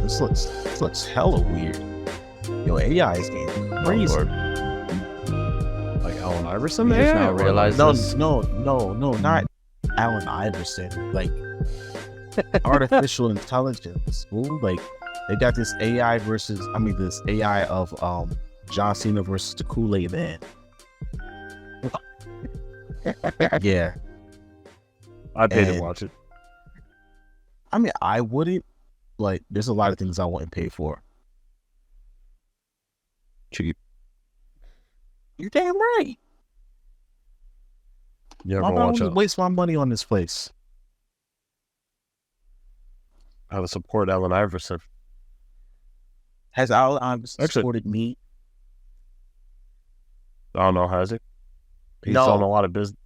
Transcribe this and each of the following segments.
this looks hella weird. Yo, AI is getting crazy. Like Allen Iverson, You just now Or realize No, this? no, not Allen Iverson. Like artificial intelligence. Fool. Like they got this AI this AI of John Cena versus the Kool-Aid Man. Yeah. I paid to And- watch it. I mean, I wouldn't. Like, there's a lot of things I wouldn't pay for. Cheap. You're damn right. You Why ever would I watch wanna waste my money on this place? how to support Allen Iverson? Has Allen Iverson Actually- supported me? I don't know, has he? He's No. done a lot of business.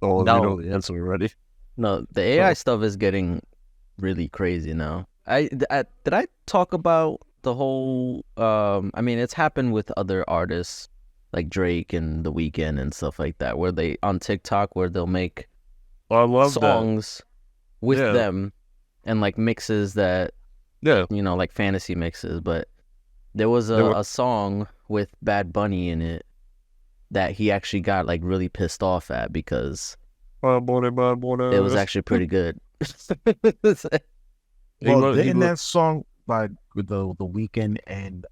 Oh, No. we know the answer already. No, the AI stuff is getting really crazy now. Did I talk about the whole? I mean, it's happened with other artists like Drake and The Weeknd and stuff like that, where they on TikTok where they'll make Well, I love songs with Yeah. them and like mixes that that. Yeah. like fantasy mixes. But there was a song with Bad Bunny in it that he actually got like really pissed off at because it was actually pretty good. Well, in that song by with the Weeknd and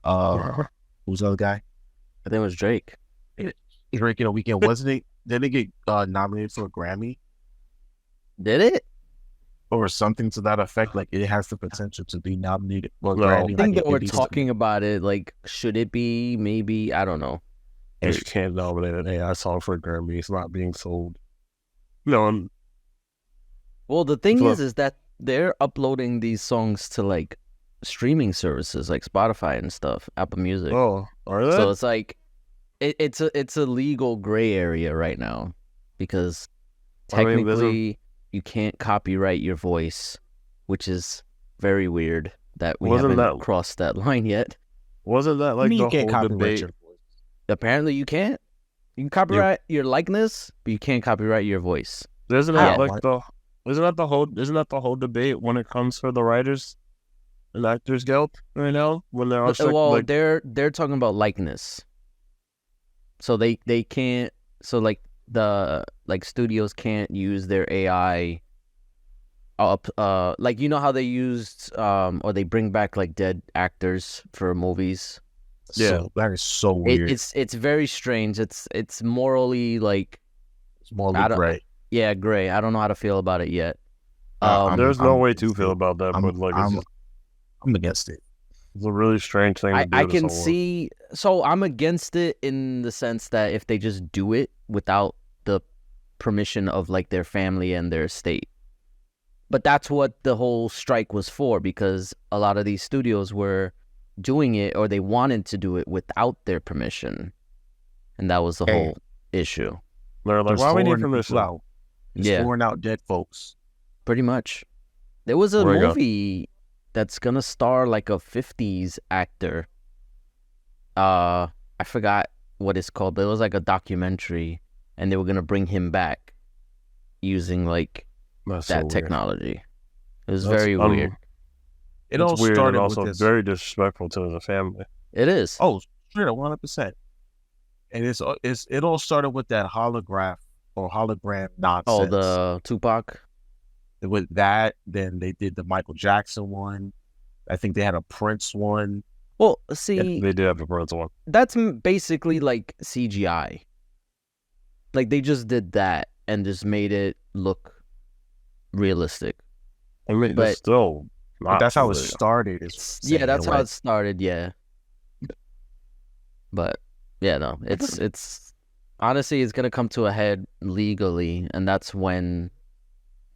who's the other guy? I think it was Drake. Drake and the Weeknd, wasn't it? Did they get nominated for a Grammy Did it? or something to that effect? Like it has the potential to be nominated for a No. Grammy. I think like, they were it needs to- talking about it. Like, should it be? Maybe, I don't know. You can't nominate an AI song for a Grammy. It's not being sold. No, and Well, the thing Look. is that they're uploading these songs to like streaming services like Spotify and stuff, Apple Music. oh, are they? So it's like it's a legal gray area right now because I mean, there's a- technically you can't copyright your voice, which is very weird that we Wasn't haven't that- crossed that line yet. Wasn't that I like mean, the you can't whole copyright debate? your voice. Apparently you can't. You can copyright your likeness, but you can't copyright your voice. Isn't How? that like isn't that the whole debate when it comes for the writers and actors guild right now when they're on strike? Well, Like, they're talking about likeness. So they can't. So like the studios can't use their AI. Like how they used or they bring back like dead actors for movies. Yeah. So, that is so weird. It's very strange. It's morally like It's morally gray. yeah, gray. I don't know how to feel about it yet. there's no I'm way to against feel it. about that, but like I'm against it. it's a really strange thing to do. I to can someone. see. So I'm against it in the sense that if they just do it without the permission of like their family and their estate. But that's what the whole strike was for, because a lot of these studios were doing it or they wanted to do it without their permission. And that was the whole issue. They're like, Just why we need pouring people permission? out. Just Yeah. pouring out dead folks. Pretty much. There was a Where you go? movie that's gonna star like a 50s actor. I forgot what it's called, but it was like a documentary, and they were gonna bring him back using like That's so that weird. technology. It was That's very weird. It It's all weird started and also with this. very disrespectful to the family. It is. Oh, straight up, 100%. And it all started with that hologram nonsense. Oh, the Tupac. With that, then they did the Michael Jackson one. I think they had a Prince one. Well, see, They did have a parental one. that's basically like CGI. Like they just did that and just made it look realistic. I mean, But- it's still But not. that's how it really- started. Yeah, that's how it started. Yeah, but yeah, no, it's honestly it's gonna come to a head legally, and that's when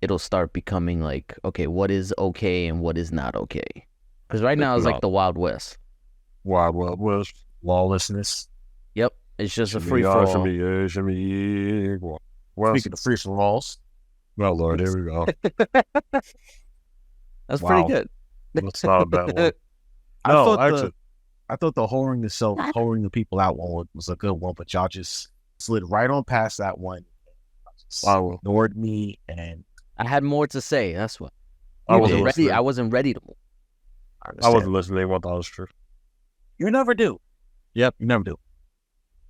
it'll start becoming like, okay, what is okay and what is not okay? Because right now it's No. like the Wild West. Wild Wild West. lawlessness. Yep, it's just a Shimmy free ya, for all. shimmy ya, shimmy ya. Well, Speaking of free for alls, oh Lord, here we go. That's Wow. pretty good. That's not a bad one. I No, thought actually, I thought the whoring the people out one was a good one, but y'all just slid right on past that one. Just I will. ignored me, and I had more to say. That's what. I wasn't listening. I wasn't ready to move. I wasn't listening. What that was true. You never do. Yep, you never do.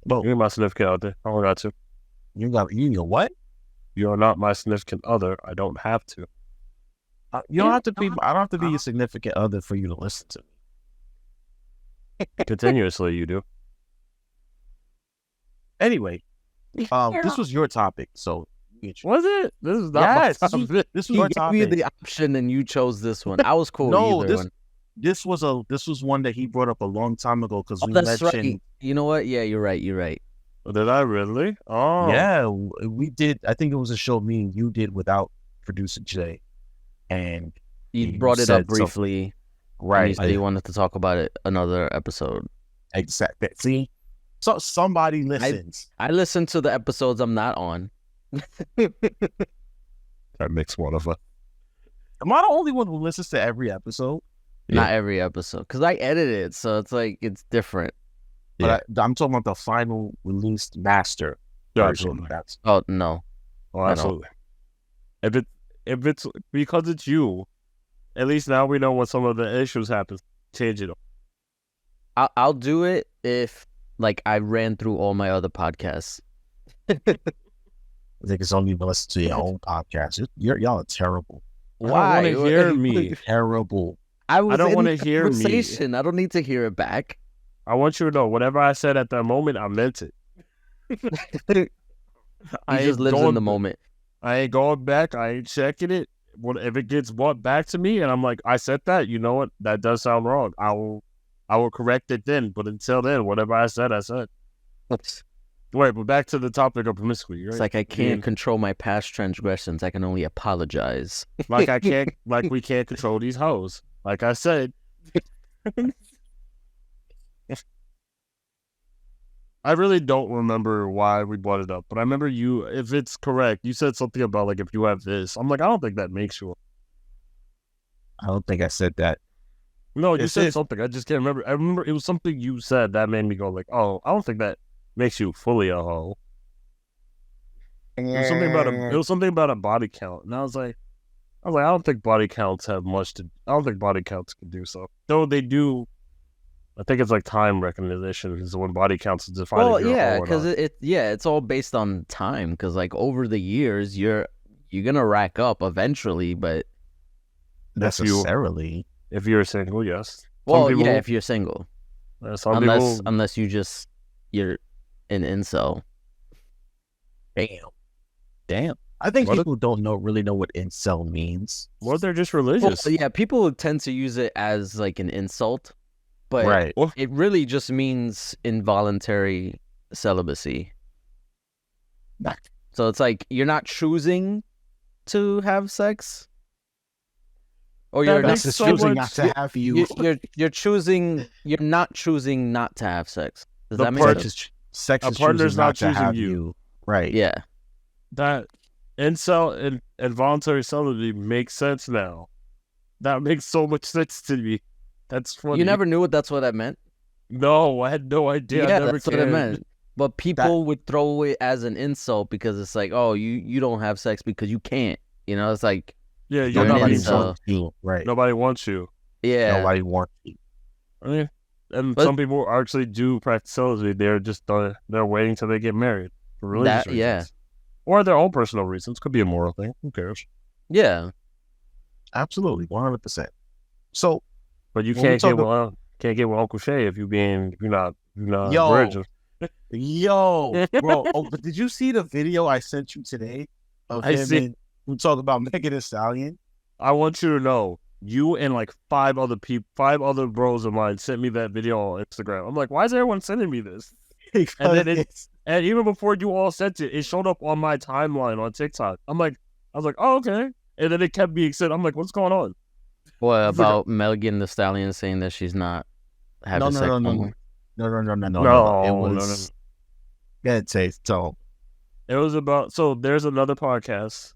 Well, you're my significant other. I don't got to. You know what? You're not my significant other. I don't have to. You don't have to be. I don't have to be your significant other for you to listen to me. Continuously, you do. Anyway, this was your topic, so was it? This is not my topic. This was your topic. He gave you the option, and you chose this one. I was cool. No, with either one. this was one that he brought up a long time ago because we that's mentioned. Right. You know what? Yeah, you're right. Did I really? Oh, yeah, we did. I think it was a show me and you did without producer Jay, and you brought it up briefly. Right. You said you wanted to talk about it another episode. Exactly. See, so somebody listens. I listen to the episodes I'm not on. That makes one of us. Am I the only one who listens to every episode? Not every episode, because I edit it, so it's like it's different. But I'm talking about the final released master version. Oh no! Oh, absolutely. If it's because it's you, at least now we know when some of the issues happen. Change it. I'll do it if I ran through all my other podcasts. I think it's only even listen to your own podcast. Y'all are terrible. Why? I don't want to hear me. Terrible. I don't want to hear me. I don't need to hear it back. I want you to know whatever I said at that moment, I meant it. He just lives in the moment. I ain't going back. I ain't checking it. If it gets brought back to me and I'm like, I said that, you know what? That does sound wrong. I will correct it then. But until then, whatever I said, I said. Wait, but back to the topic of promiscuity, right? It's like I can't control my past transgressions. I can only apologize. Like we can't control these hoes. Like I said. I really don't remember why we brought it up, but I remember you, if it's correct, you said something about if you have this. I'm like, I don't think that makes you. I don't think I said that. No, you said something. I just can't remember. I remember it was something you said that made me go oh, I don't think that makes you fully a hoe. It was something about a body count, and I was like, I don't think body counts have much to. I don't think body counts can do so. Though they do. I think it's time recognition is when body counts is defined. Well, yeah, because it's all based on time. Because over the years, you're gonna rack up eventually, but necessarily if you're single, yes. Well, yeah, if you're single, unless you're an incel. Damn. I think people don't really know what incel means. Well, they're just religious. Well, yeah, people tend to use it as an insult. But it really just means involuntary celibacy. So it's you're not choosing to have sex, or you're not choosing not to have you. You're choosing. You're not choosing not to have sex. Does that make sense? Sex is partner's not choosing choosing you. Right? Yeah. That incel and involuntary celibacy makes sense now. That makes so much sense to me. That's funny. You never knew that's what that meant? No, I had no idea. Yeah, that's what it meant. But people would throw it as an insult because it's oh, you don't have sex because you can't. It's yeah, nobody wants you. Right. Nobody wants you. Yeah. Nobody wants you. I mean, and some people actually do practice celibacy. They're just they're waiting till they get married for religious reasons. Yeah. Or their own personal reasons. Could be a moral thing. Who cares? Yeah. Absolutely, 100%. So. But you can't get with Uncle Shay if you're not a virgin. Yo, bro. But did you see the video I sent you today of him and we talk about Megan Thee Stallion? I want you to know, you and 5 other bros of mine sent me that video on Instagram. I'm like, why is everyone sending me this? And even before you all sent it, it showed up on my timeline on TikTok. I was like, oh, okay. And then it kept being sent. I'm like, what's going on? What about Megan Thee Stallion saying that she's not having sex? No. It was about. So there's another podcast,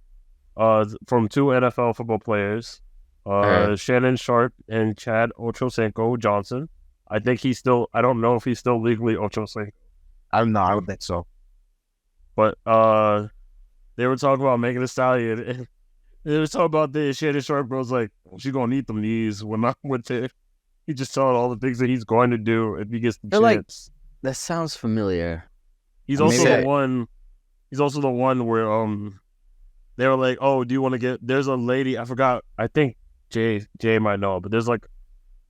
from 2 NFL football players, Shannon Sharp and Chad Ochocinco Johnson. I think I don't know if he's still legally Ochocinco. I don't think so. But they were talking about Megan Thee Stallion. They was talking about this. Shannon Sharp was like, she's gonna need them knees when I'm with it. He just telling all the things that he's going to do if he gets the They're like- chance. That sounds familiar. He's I mean, also maybe the one. He's also the one where they were like, oh, do you want to get? There's a lady, I forgot. I think Jay might know, but there's like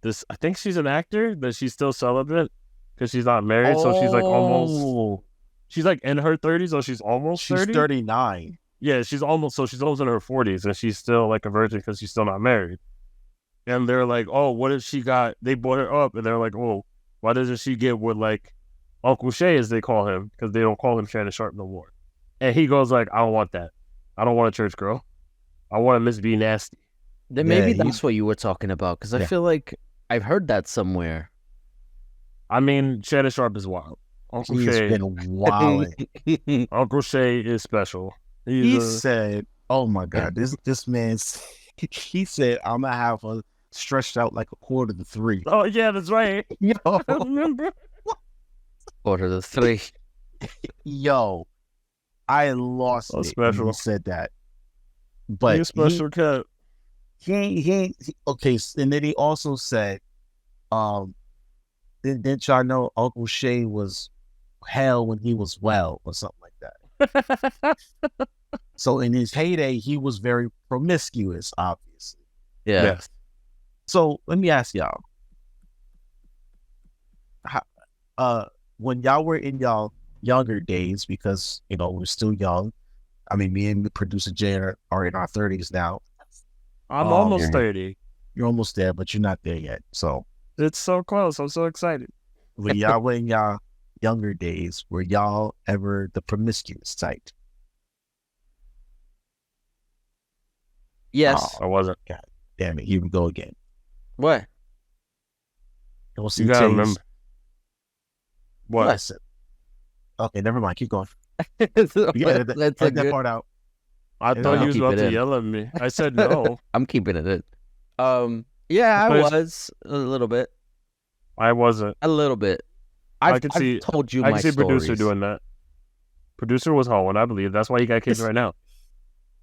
this. I think she's an actor, but she's still celibate because she's not married. So she's like almost. She's like in her 30s, or she's almost 30. She's 39. Yeah, she's almost in her 40s, and she's still like a virgin because she's still not married. And they're like, oh, what if she got? They brought her up, and they're like, oh, why doesn't she get with like Uncle Shay, as they call him, because they don't call him Shannon Sharp no more. And he goes like, I don't want that. I don't want a church girl. I want a Miss B Nasty. Then maybe that's what you were talking about, because I feel like I've heard that somewhere. I mean, Shannon Sharp is wild. Uncle He's Shay, been wilding. Uncle Shay is special. He said, "Oh my God, this man." He said, "I'm gonna have her stretched out like a quarter to 3." Oh yeah, that's right. Yo, I remember. Quarter to 3. yo, I lost it. Special. When he said that, but He's special cat. he okay. And then he also said, didn't y'all know Uncle Shay was hell when he was well, or something like that? So in his heyday, he was very promiscuous, obviously. Yeah. Yes. So let me ask y'all, when y'all were in y'all younger days, because we're still young. I mean, me and the producer Jay are in our 30s now. I'm almost 30. You're almost there, but you're not there yet. So It's so close. I'm so excited. when y'all were in y'all younger days, were y'all ever the promiscuous type? Yes. I wasn't. God damn it, here we go again. What? Don't see You gotta Jay's remember. What? lesson. Okay, never mind. Keep going. That's Yeah, a that good. part out. I Yeah, thought I'll you was keep about it to in. yell at me. I said no. I'm keeping it in. Yeah, I But- was a little bit. I wasn't. A little bit. I I've can see- told you I my can see producer stories. doing that. Producer was hoeing, I believe. That's why he got kids right now.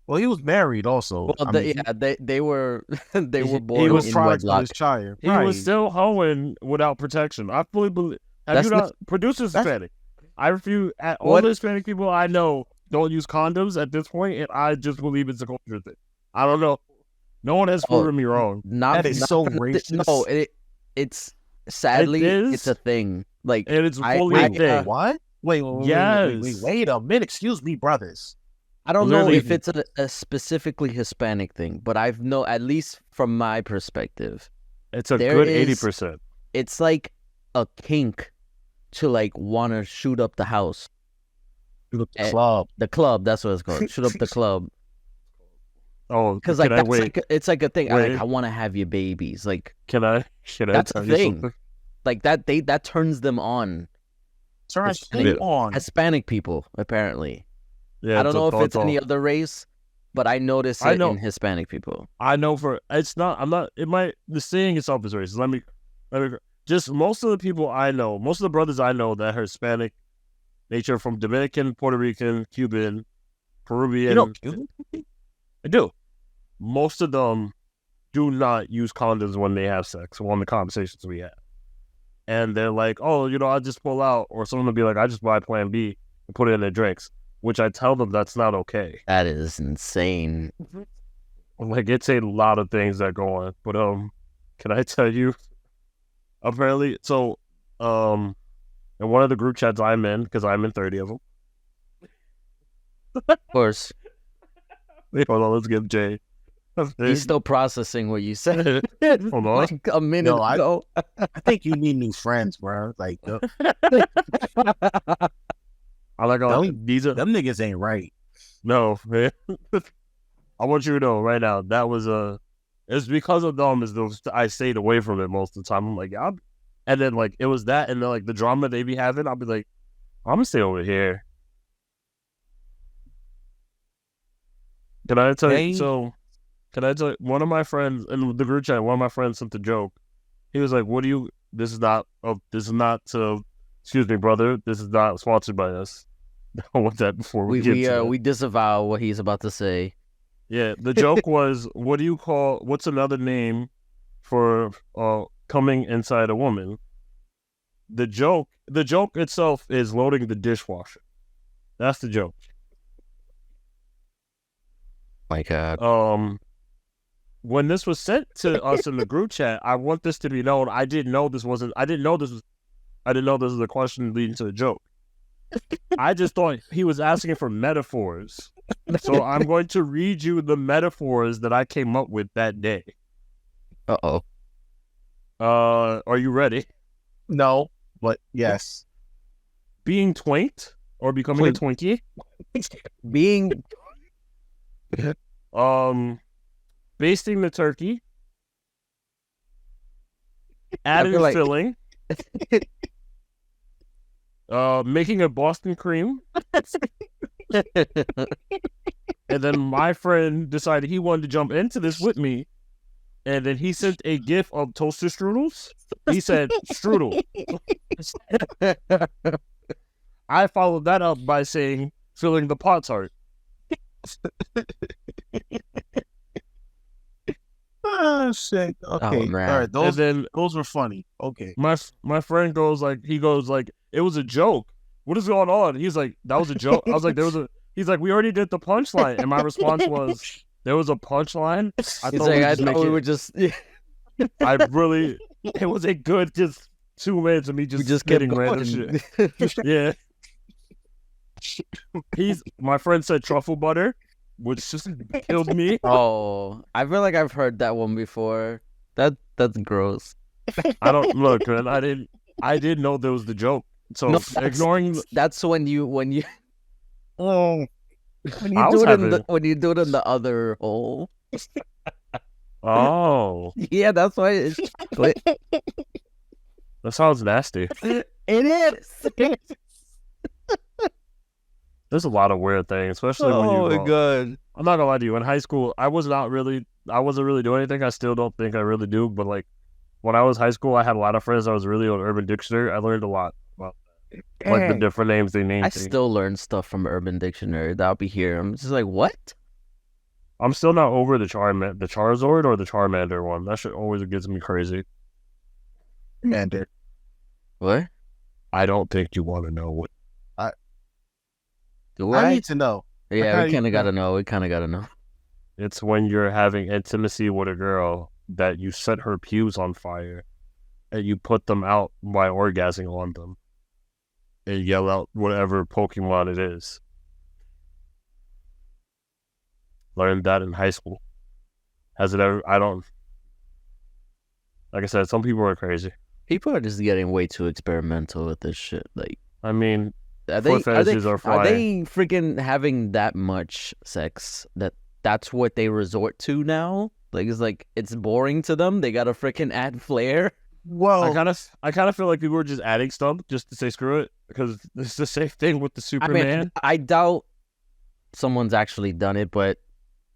Well, he was married also. Well, I mean, they were they were he born was in product of wedlock. his child. He was still hoeing without protection. I fully believe. Have That's you not? Producer's Hispanic. I refuse. All What? the Hispanic people I know don't use condoms at this point, and I just believe it's a culture thing. I don't know. No one has proven me wrong. Not That is not so for the- racist. No, it's sadly is? it's a thing. Like And it's I- fully I, a thing. What? Wait, Yes. wait a minute. Excuse me, brothers. I don't know Literally- if it's a specifically Hispanic thing, but I've know at least from my perspective, It's a There good is- 80%. it's like a kink to like want to shoot up the house, The Eh, club. the club. That's what it's called. Shoot up the club. Oh, Because can like I that's wait? like it's like a thing. Wait. Like I want to have your babies. Like Can I That's a tell you thing. something? like that turns them on. Turn Hispanic- it on. Hispanic people apparently. Yeah, I don't know if it's all. any other race, but I notice I it know- in Hispanic people. I know for it's not. I'm not. It might. The saying itself is racist. Let me. Just most of the people I know, most of the brothers I know that are Hispanic nature, from Dominican, Puerto Rican, Cuban, Peruvian. I do. Most of them do not use condoms when they have sex, or on the conversations we have. And they're like, oh, I'll just pull out. Or someone will be like, I just buy Plan B and put it in their drinks, which I tell them that's not okay. That is insane. Like, it's a lot of things that go on. But, can I tell you? Apparently, so, in one of the group chats I'm in, because I'm in 30 of them. Of course, Wait, hold on, let's give Jay. he's still processing what you said. Hold on. Like a minute No, I- ago. I think you need new friends, bro. Like, I like all these are them niggas ain't right. no, man. I want you to know right now that was it's because of them is those I stayed away from it most of the time. I'm like, yeah, and then like it was that, and then like the drama they be having, I'll be like, I'm gonna stay over here. Can I tell Hey. you? So, can I tell you, one of my friends in the group chat? One of my friends sent a joke. He was like, "What do you? This is not. This is not. Excuse me, brother. This is not sponsored by us." I want that before we get to that. We disavow what he's about to say. Yeah, the joke was, what's another name for coming inside a woman? The joke itself is loading the dishwasher. That's the joke. My God. When this was sent to us in the group chat, I want this to be known. I didn't know this was a question leading to a joke. I just thought he was asking for metaphors. So I'm going to read you the metaphors that I came up with that day. Uh-oh. Are you ready? No, but yes. Being twinked or becoming a Twinkie. Being Basting the turkey. Adding like- filling. Making a Boston cream. And then my friend decided he wanted to jump into this with me. And then he sent a gif of toaster strudels. He said, strudel. I followed that up by saying, filling the Pop-Tart. Oh shit. Okay. man. All right. Those were funny. Okay. my friend goes like, it was a joke. What is going on? He's like, that was a joke. I was like, he's like, we already did the punchline. And my response was, there was a punchline? I thought we were just it was a good just 2 minutes of me just getting random shit. Yeah. My friend said truffle butter, which just killed me. Oh, I feel like I've heard that one before. That's gross. I don't look, man. I didn't know there was the joke. So No, ignoring that's when you Oh. when you do it in the other hole. Oh, Yeah, that's why it's chocolate. that sounds nasty. It is. There's a lot of weird things, especially when you. Oh my God. I'm not gonna lie to you. In high school, I wasn't really doing anything. I still don't think I really do. But like when I was high school, I had a lot of friends. I was really on Urban Dictionary. I learned a lot about like the different names they named. I still learn stuff from Urban Dictionary. That'll be here. I'm just like, what? I'm still not over the Charizard or the Charmander one. That shit always gets me crazy. Commander. What? I don't think you want to know what. Do I need to know. Yeah, we kind of gotta know. We kind of gotta know. It's when you're having intimacy with a girl that you set her pubes on fire and you put them out by orgasming on them and yell out whatever Pokemon it is. Learned that in high school. Has it ever? I don't. Like I said, some people are crazy. People are just getting way too experimental with this shit. Like, I mean, are foot fetishes are are flying. they freaking having that much sex that's what they resort to now? Like, it's boring to them. They gotta freaking add flair. Well, I kind of feel like people are just adding stuff just to say screw it, because it's the same thing with the Superman. I mean, I doubt someone's actually done it, but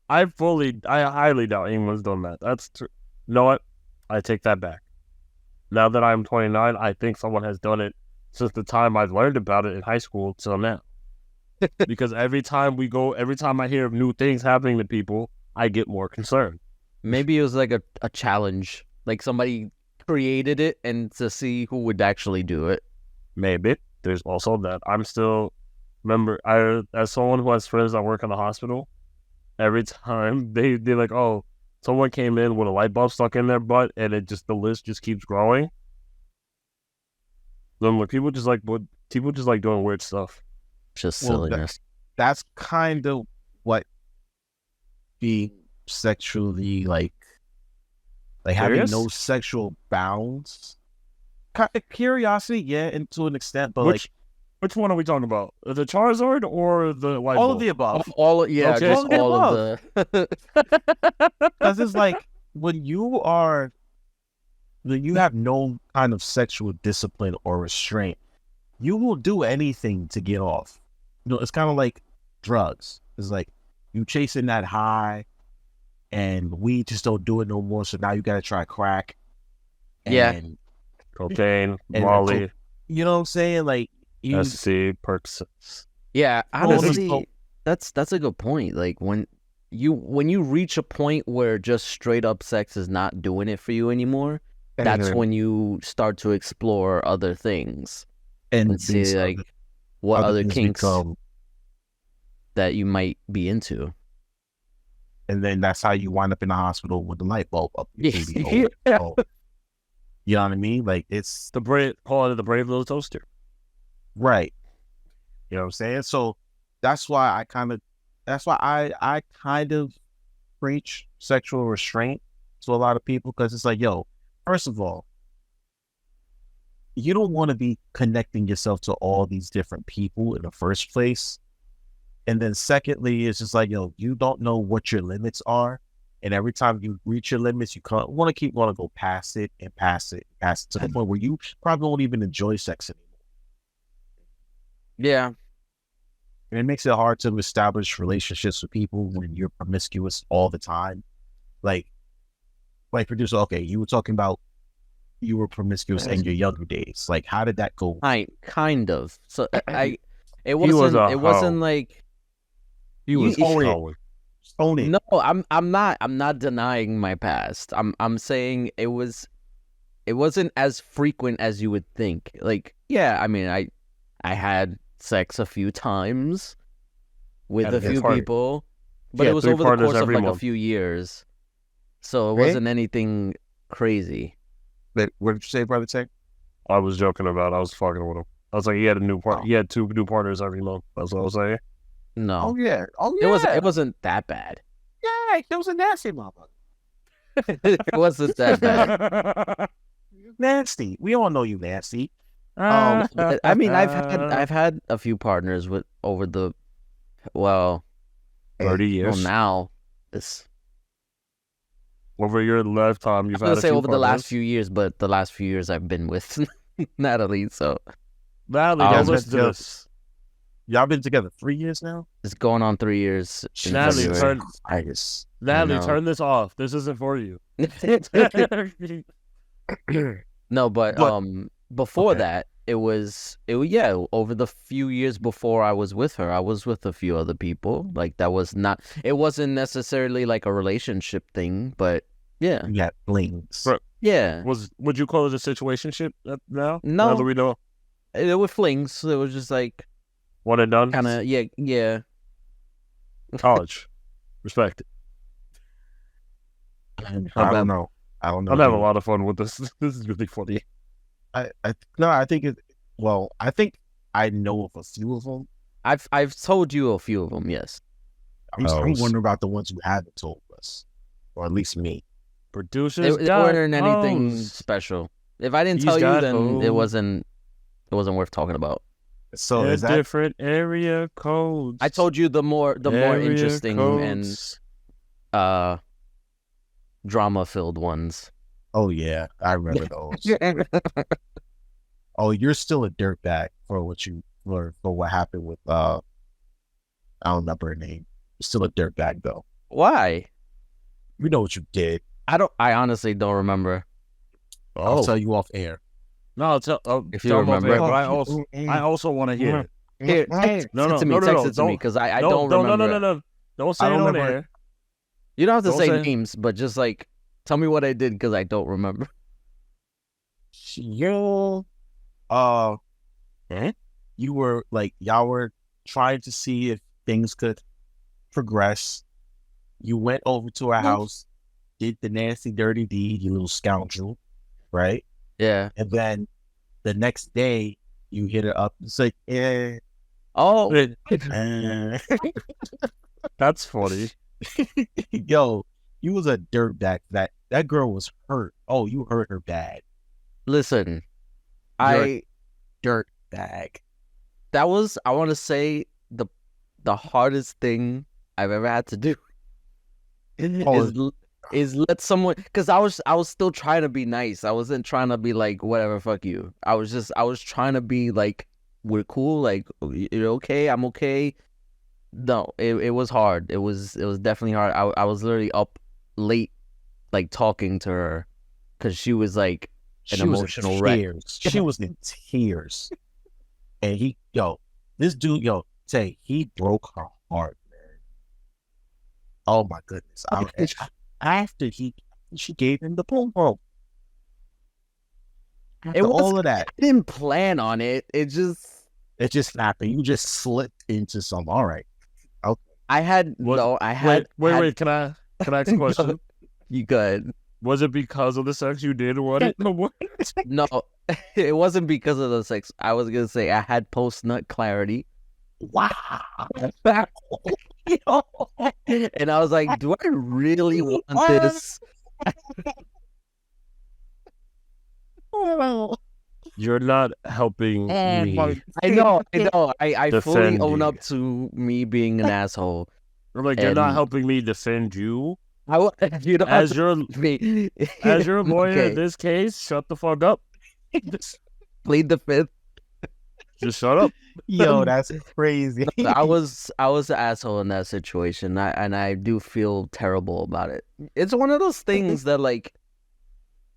I highly doubt anyone's done that. That's true. You know what? I take that back. Now that I'm 29, I think someone has done it since the time I learned about it in high school till now. Because every time I hear of new things happening to people, I get more concerned. maybe it was like a challenge. Like somebody created it and to see who would actually do it. Maybe. There's also that. As someone who has friends that work in the hospital, every time they're like, oh, someone came in with a light bulb stuck in their butt and the list just keeps growing. Then like people just like doing weird stuff. Just Well, silliness. that's kind of what being sexually like having no sexual bounds. Kind of curiosity, yeah, and to an extent, but Which one are we talking about? The Charizard or the light all bulb? of the above. Yeah, Okay. just all of the. Because it's like when you have no kind of sexual discipline or restraint, you will do anything to get off. You know, it's kind of like drugs. It's like you chasing that high, and we just don't do it no more. So now you got to try crack. Yeah. Cocaine, and Molly, you know what I'm saying? Like you, SC, Perks. Yeah, Well, honestly, that's a good point. Like when when you reach a point where just straight up sex is not doing it for you anymore, that's when you start to explore other things and see like what other kinks that you might be into. And then that's how you wind up in the hospital with the light bulb up. Yeah. You know what I mean? Like it's call it the brave little toaster. Right. You know what I'm saying? So that's why I kind of preach sexual restraint to a lot of people, because it's like, yo, first of all, you don't want to be connecting yourself to all these different people in the first place. And then secondly, it's just like, yo, you don't know what your limits are. And every time you reach your limits, you want to go past it to the point where you probably won't even enjoy sex anymore. Yeah. And it makes it hard to establish relationships with people when you're promiscuous all the time. Like producer, okay, you were talking about you were promiscuous in your younger days. Like, how did that go? Kind of. So it wasn't like he was own it. No, I'm not denying my past. I'm saying it wasn't as frequent as you would think. Like, yeah, I mean, I had sex a few times with a few people, but it was over the course of like a few years. So it wasn't anything crazy. But what did you say, Brother Tech? I was joking about. I was fucking with him. I was like, he had a new part. He had 2 new partners every month. That's what I was saying. No. Oh yeah. It wasn't that bad. Yeah, it was a nasty motherfucker. It wasn't that bad. Nasty. We all know you nasty. I mean, I've had a few partners with over the 30 years. Well, now it's over your lifetime. You've had a few over partners. the last few years, but the last few years I've been with Natalie. So Natalie, don't listen to this. Y'all been together 3 years now? It's going on 3 years. Natalie, turn this off. This isn't for you. No, but before that, it was over the few years before I was with her, I was with a few other people. Like it wasn't necessarily like a relationship thing, but yeah. You got flings. Yeah. Would you call it a situationship now? No. Now that we know. It was flings. It was just like one and done? Kind of, yeah. College. Respect it. I don't know. I'm having a lot of fun with this. This is really funny. I think I know of a few of them. I've told you a few of them, yes. I'm wondering about the ones you haven't told us, or at least me. Producers, it weren't anything special. If I didn't tell you, then it wasn't worth talking about. So is that different area codes? I told you the more interesting codes. And drama filled ones. Oh yeah, I remember those. Oh, you're still a dirtbag for what happened with I don't remember her name. You're still a dirtbag though. Why? We know what you did. I honestly don't remember. I'll tell you off air. No, if you remember. But I also want to hear it. Here, text it to me because I don't remember. No. Don't say it on air. You don't have to say names, but just like tell me what I did because I don't remember. You were like, y'all were trying to see if things could progress. You went over to our house, did the nasty dirty deed, you little scoundrel, right? Yeah. And then the next day you hit her up and say, yeah. Oh. That's funny. Yo, you was a dirtbag. That girl was hurt. Oh, you hurt her bad. Listen, dirtbag. That was, I want to say, the hardest thing I've ever had to do. Is let someone, because I was still trying to be nice. I wasn't trying to be like, whatever, fuck you. I was trying to be like, we're cool, like, you're okay, I'm okay. No, it was hard. It was definitely hard. I was literally up late, like, talking to her, because she was like an emotional wreck. She was in tears. And he broke her heart, Oh my goodness! After she gave him the boom boom. After all of that, I didn't plan on it. It just happened. You just slipped into some. All right. Okay. I had Wait. Can I ask a question? You good? Was it because of the sex you did or what? No, it wasn't because of the sex. I was gonna say I had post nut clarity. Wow. And I was like, do I really want this? You're not helping me. I know. I fully Defend own you. up to me being an asshole. You're like, you're not helping me defend you. You know, As your me. as your lawyer Okay. in this case, shut the fuck up. Plead the fifth. Just shut up. Yo, that's crazy. I was an asshole in that situation, and I do feel terrible about it. It's one of those things that like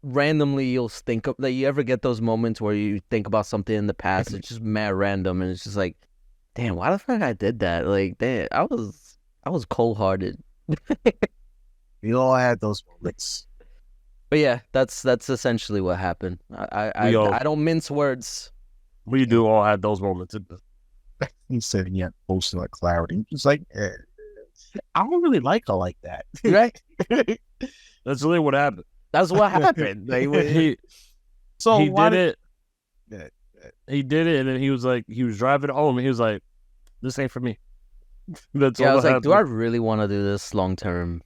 randomly you'll think of. Like, you ever get those moments where you think about something in the past? It's just mad random, and it's just like, damn, why the fuck I did that? Like, damn, I was cold hearted. We all had those moments. But yeah, that's essentially what happened. I don't mince words. We do all have those moments. He said he had post nut clarity. He's like, I don't really like her like that. Right? That's really what happened. That's what happened. Like, He why did it. Yeah. He did it, and then he was driving home, and he was like, "This ain't for me." That's yeah, all I was that like, do I happened. really want to do this long term?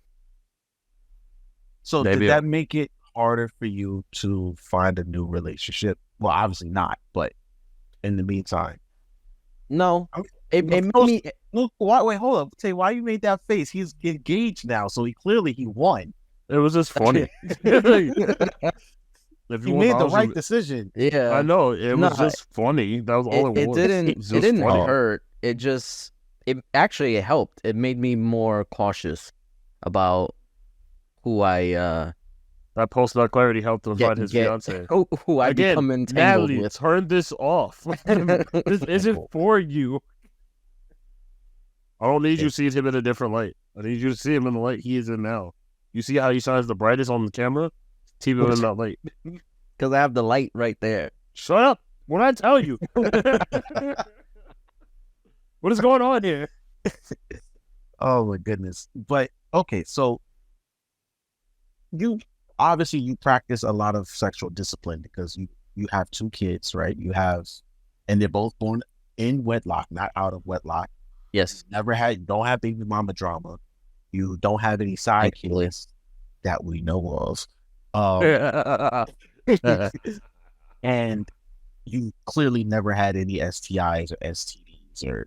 So Maybe did that make it harder for you to find a new relationship? Well, obviously not, but in the meantime. No. It made me. Look, wait, hold up. Tell you why you made that face. He's engaged now, so he won. It was just funny. If He you made want the the right decision. Yeah. I know. It was No, just funny. That was all it was. It was didn't funny. hurt. It actually helped. It made me more cautious about who I That post nut clarity helped him find his fiance. who I Again, become entangled Natalie, with. turn this off. This isn't for you. I don't need you seeing him in a different light. I need you to see him in the light he is in now. You see how he shines the brightest on the camera? Keep him in that light. Because I have the light right there. Shut up. What did I tell you? What is going on here? Oh my goodness. But okay, so you obviously you practice a lot of sexual discipline because you have 2 kids, right? And they're both born in wedlock, not out of wedlock. Yes. Don't have baby mama drama. You don't have any side kids that we know of. And you clearly never had any STIs or STDs or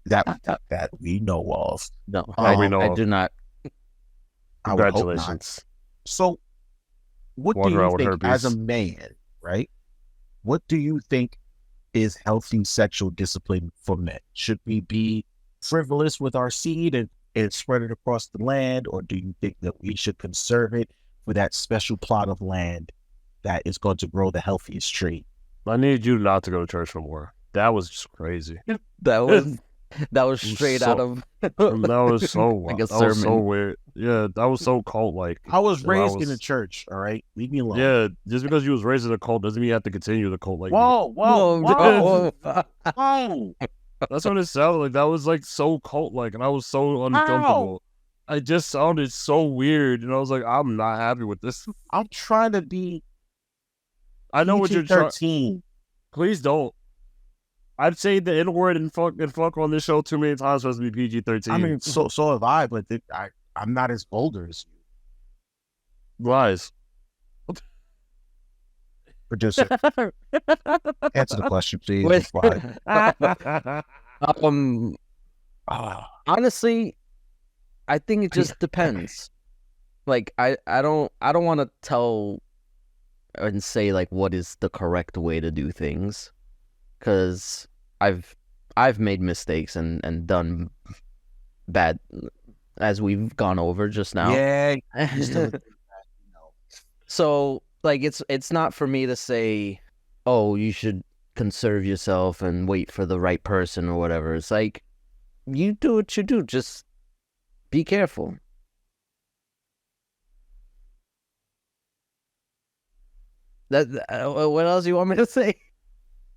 that we know of. No, I do not. I would hope not. Congratulations. So, what do you think as a man, right? What do you think is healthy sexual discipline for men? Should we be frivolous with our seed and spread it across the land, or do you think that we should conserve it for that special plot of land that is going to grow the healthiest tree? I need you not to go to church no more. That was just crazy. That was straight out of That was so like a that was so sermon. weird. Yeah, that was so cult like. I was raised in a church, all right? Leave me alone. Yeah, just because you was raised in a cult doesn't mean you have to continue the cult like. Whoa. That's what it sounded like. That was like so cult like, and I was so uncomfortable. I just sounded so weird, and I was like, I'm not happy with this. I'm trying to be I know what you're trying. PG-13. Please don't. I'd say the N word and fuck on this show too many times for us to be PG-13. I mean, so have I, but I'm not as bolder as you. Lies. Producer, answer the question, please. Wait. Why? Honestly, I think it just depends. Like, I don't want to tell and say like what is the correct way to do things, because I've made mistakes and done bad, as we've gone over just now. Yeah. So like it's not for me to say, oh, you should conserve yourself and wait for the right person or whatever. It's like, you do what you do. Just be careful. What else you want me to say?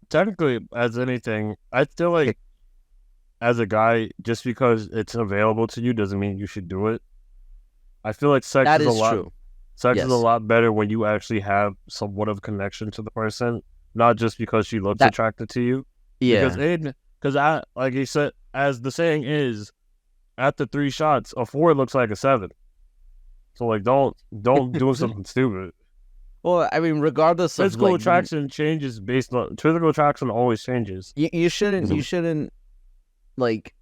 Technically, as anything, I feel like as a guy, just because it's available to you doesn't mean you should do it. I feel like sex That is is a lot. true. Sex Yes. is a lot better when you actually have somewhat of connection to the person, not just because she looks attracted to you. Yeah. Because I, like he said, as the saying is, after 3 shots, a 4 looks like a 7. So like, don't do something stupid. Well, I mean, regardless of Physical like, attraction changes based on physical attraction always changes. you shouldn't like,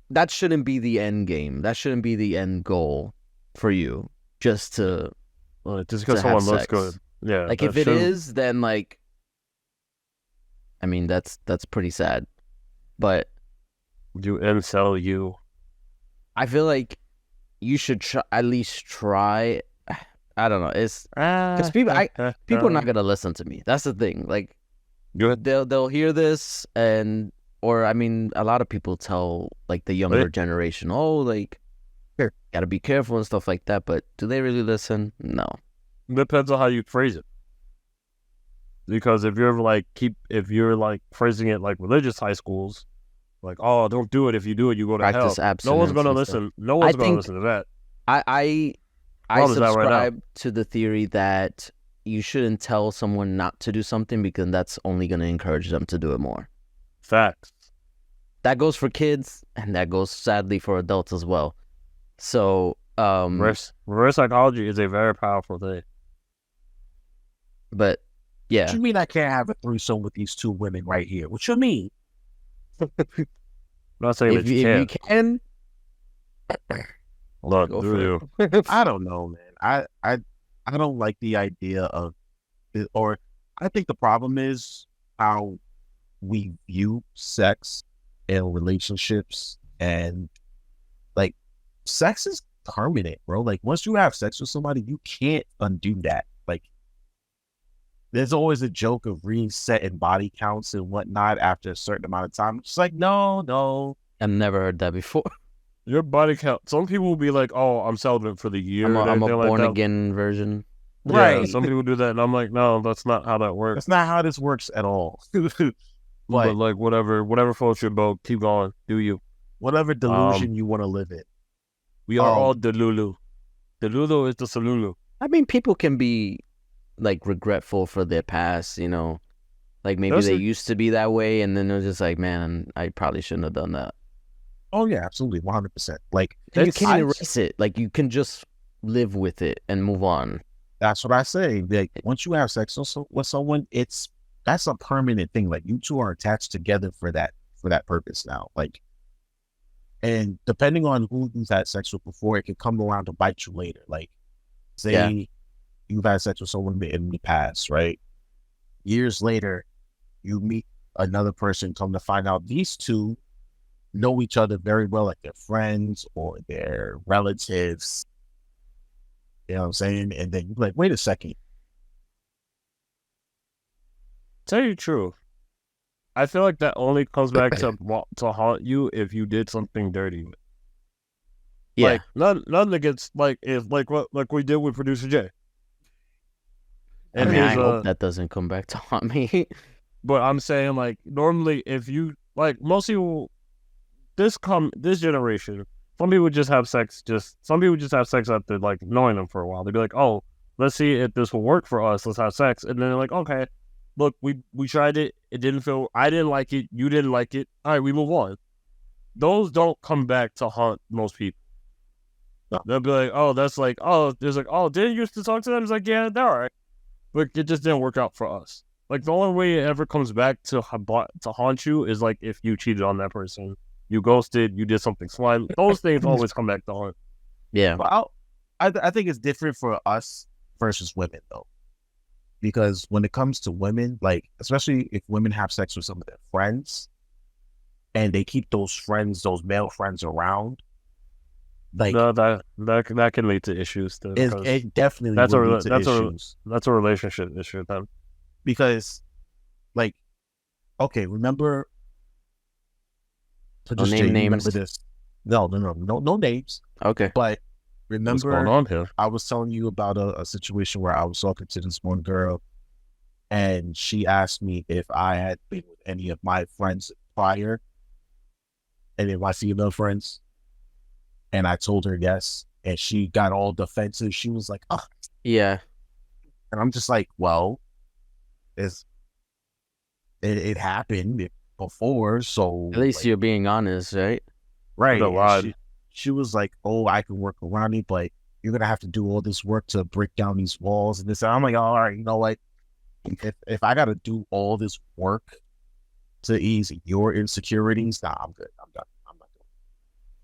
that shouldn't be the end game. That shouldn't be the end goal for you. Just Just because to someone have looks sex. good. Yeah. Like if it is, then like, I mean, that's pretty sad. But you incel you. I feel like you should at least try. I don't know. It's because people are not gonna listen to me. That's the thing. Like, they'll hear this or I mean, a lot of people tell like the younger generation, oh, like, gotta be careful and stuff like that. But do they really listen? No. Depends on how you phrase it. Because if you're like phrasing it like religious high schools, like, oh, don't do it. If you do it, you go to Practice hell. abstinence No one's gonna and listen. stuff. No one's gonna listen to that. I Problem is that right subscribe to the theory that you shouldn't tell someone not to do something because that's only going to encourage them to do it more. Facts. That goes for kids, and that goes sadly for adults as well. So, reverse psychology is a very powerful thing. But yeah, what you mean I can't have a threesome with these 2 women right here? What you mean? I'm not saying if you can. Look, do you? I don't know, man. I don't like the idea of it, or I think the problem is how we view sex and relationships, and like sex is permanent, bro. Like once you have sex with somebody, you can't undo that. Like there's always a joke of resetting body counts and whatnot after a certain amount of time. It's like, no. I've never heard that before. Your body count. Some people will be like, "Oh, I'm celibate for the year." I'm a like born again version. Right. Yeah, some people do that, and I'm like, "No, that's not how that works." That's not how this works at all. But like, whatever floats your boat, keep going. Do you? Whatever delusion you want to live in. We are all Delulu. Delulu is the Salulu. I mean, people can be like regretful for their past, you know, like maybe they used to be that way, and then they're just like, man, I probably shouldn't have done that. Oh yeah, absolutely, 100%. Like you can't erase it. Like you can just live with it and move on. That's what I say. Like once you have sex with someone, that's a permanent thing. Like you two are attached together for that purpose now. Like, and depending on who you've had sex with before, it can come around to bite you later. Like, say you've had sex with someone in the past, right? Years later, you meet another person, come to find out these two know each other very well, like they're friends or they're relatives. You know what I'm saying? And then you're like, wait a second. Tell you the truth, I feel like that only comes back to haunt you if you did something dirty. Yeah, like nothing against like what we did with producer Jay. And I hope that doesn't come back to haunt me. But I'm saying, like, normally if you like most people, this generation, some people just have sex after like knowing them for a while. They'd be like, oh, let's see if this will work for us. Let's have sex, and then they're like, okay, look, we tried it. It didn't feel. I didn't like it. You didn't like it. All right, we move on. Those don't come back to haunt most people. No. They'll be like, oh, that's like, oh, there's like, oh, didn't you used to talk to them? It's like, yeah, they're all right, but it just didn't work out for us. Like the only way it ever comes back to haunt you is like if you cheated on that person, you ghosted, you did something slimy. Those things always come back to haunt. Yeah, well, I think it's different for us versus women though, because when it comes to women, like especially if women have sex with some of their friends, and they keep those male friends around, like no, that can lead to issues. Too, it definitely lead to issues. That's a relationship issue then. Because, like, okay, remember? Name names. Remember this? No names. Okay. But What's going remember, on here? I was telling you about a situation where I was talking to this one girl, and she asked me if I had been with any of my friends prior, any of my female friends, and I told her yes, and she got all defensive. She was like, "Oh," Yeah. and I'm just like, "Well, it's it happened before, so At least like, you're being honest, right? right." The And lie. she was like, "Oh, I can work around it, but you're gonna have to do all this work to break down these walls and this." And I'm like, "All right, you know what? If I gotta do all this work to ease your insecurities, nah, I'm good. I'm done. I'm not doing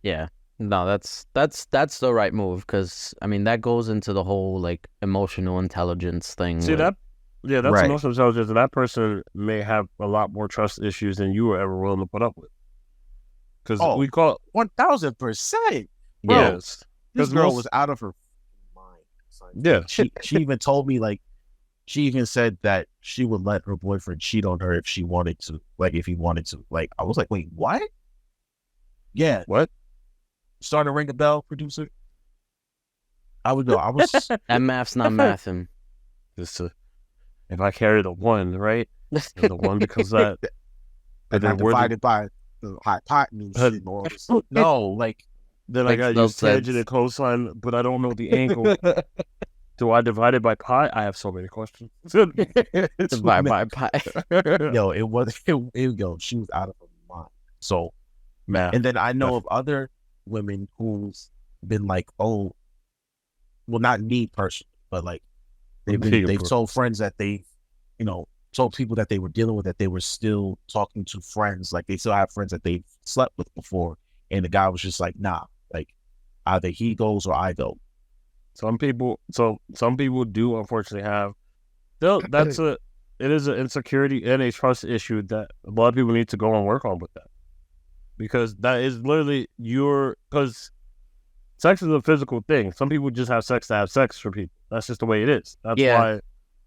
Yeah. No, that's the right move, because I mean that goes into the whole like emotional intelligence thing. See like- that? Yeah, that's Right. emotional intelligence, and that person may have a lot more trust issues than you were ever willing to put up with. Because Oh, we call 1000%. Bro, Yeah. yes, this 'Cause girl most- was out of her mind. Son. Yeah. She even told me, like, she even said that she would let her boyfriend cheat on her if she wanted to, like, if he wanted to. Like, I was like, wait, what? Yeah. what? Starting to ring a bell, producer. I would know. I was that math's not mathing. Just if I carry the one, right? And the one becomes that. and then I'm where the- divided by the hypotenuse Uh, and all this. No, like, Then I Makes got no use tangent sense. and cosine, but I don't know the angle. Do I divide it by pi? I have so many questions. it's Bye mad. bye bye. Yo, it was yo, she was out of her mind. So, Man, and then I know of other women who's been like, oh, well, not me personally, but like they've told friends that they, told people that they were dealing with, that they were still talking to friends, like they still have friends that they slept with before, and the guy was just like, nah, like either he goes or I go. some people do unfortunately have. It is an insecurity and a trust issue that a lot of people need to go and work on with that, because that is literally because sex is a physical thing. Some people just have sex to have sex for people. That's just the way it is. That's Yeah. why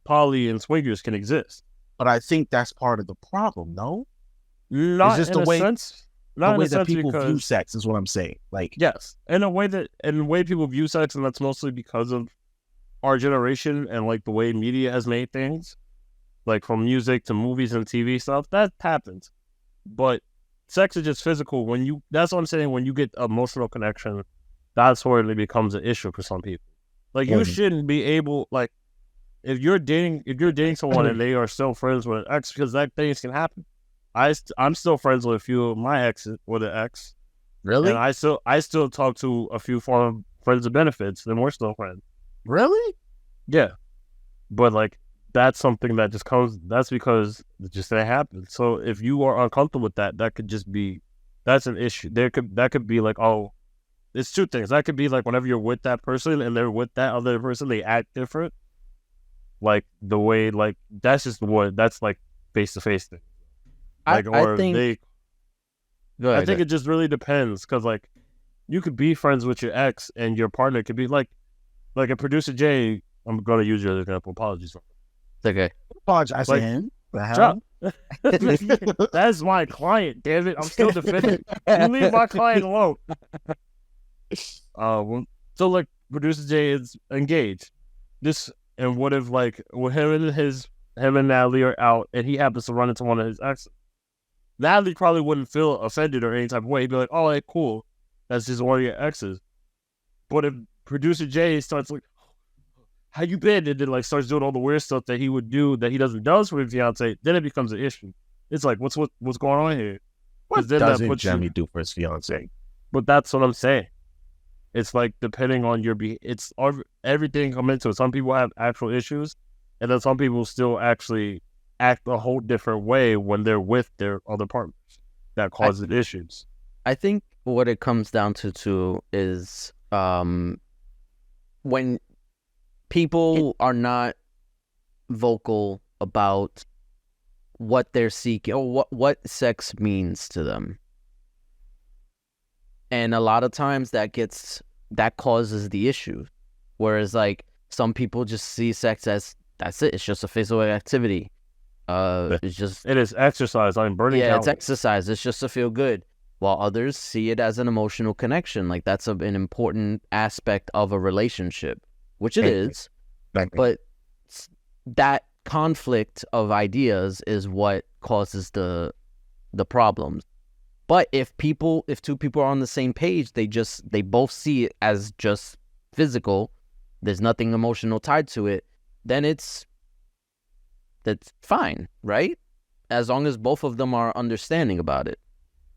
poly and swingers can exist. But I think that's part of the problem, no? Not just in the a way- sense. The Not in way a that sense people because view sex is what I'm saying. Like, yes, in a way people view sex, and that's mostly because of our generation and like the way media has made things, like from music to movies and TV stuff. That happens, but sex is just physical. That's what I'm saying. When you get emotional connection, that's where it becomes an issue for some people. Like you shouldn't be able, like, if you're dating someone and they are still friends with an ex, because that things can happen. I'm still friends with a few of my exes with an ex. really? And I still talk to a few former friends of benefits, and we're still friends. Really? Yeah. But like that's something that just comes, that's because it just didn't happen. So if you are uncomfortable with that, that could just be, that's an issue. That could be like, oh, it's two things. That could be like whenever you're with that person and they're with that other person, they act different. Like the way, like that's just that's like face to face thing. Like, I think. Go I ahead, think it just really depends, because like you could be friends with your ex and your partner could be like a producer Jay. I'm gonna use your example. Apologies. it's okay. Apologize to Like, him. The Stop. hell? That's my client. Damn it! I'm still defending. You leave my client alone. So like producer Jay is engaged. And what if like him and Natalie are out and he happens to run into one of his exes? Natalie probably wouldn't feel offended or any type of way. He'd be like, oh, hey, cool. That's just one of your exes. But if producer Jay starts like, how you been? And then like starts doing all the weird stuff that he would do that he does for his fiance, then it becomes an issue. It's like, what's going on here? What then that doesn't puts Jimmy do for his fiance? But that's what I'm saying. It's like depending on your everything come into it. Some people have actual issues, and then some people still actually act a whole different way when they're with their other partners. That causes issues. I think what it comes down to too is when people are not vocal about what they're seeking or what sex means to them. And a lot of times that causes the issue. Whereas like some people just see sex as that's it. It's just a physical activity. It's just It is exercise. I'm burning it's calories. exercise. It's just to feel good. while others see it as an emotional connection. Like that's an important aspect of a relationship, which it is. But that conflict of ideas is what causes the problems. But if two people are on the same page, they both see it as just physical, there's nothing emotional tied to it, then that's fine, right? As long as both of them are understanding about it.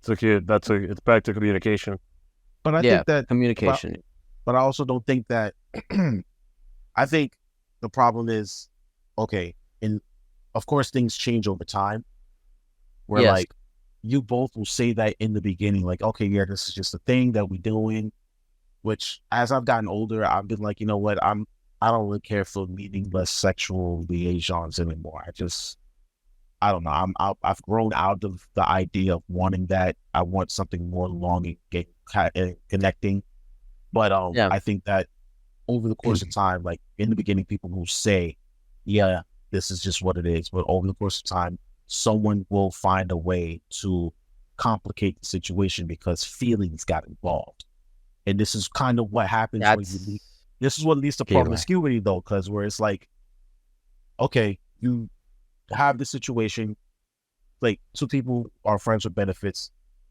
It's back to communication. But I think that communication. But I also don't think that. I think the problem is, okay, and of course things change over time. Where like you both will say that in the beginning, like, okay, yeah, this is just a thing that we're doing. Which, as I've gotten older, I've been like, you know what, I don't really care for meaningless sexual liaisons anymore. I don't know. I've grown out of the idea of wanting that. I want something more longing, connecting. But I think that over the course of time, like in the beginning, people will say, yeah, this is just what it is. But over the course of time, someone will find a way to complicate the situation because feelings got involved. And this is kind of what happens when this is what leads to promiscuity, though, because where it's like, okay, you have the situation, like two people are friends with benefits.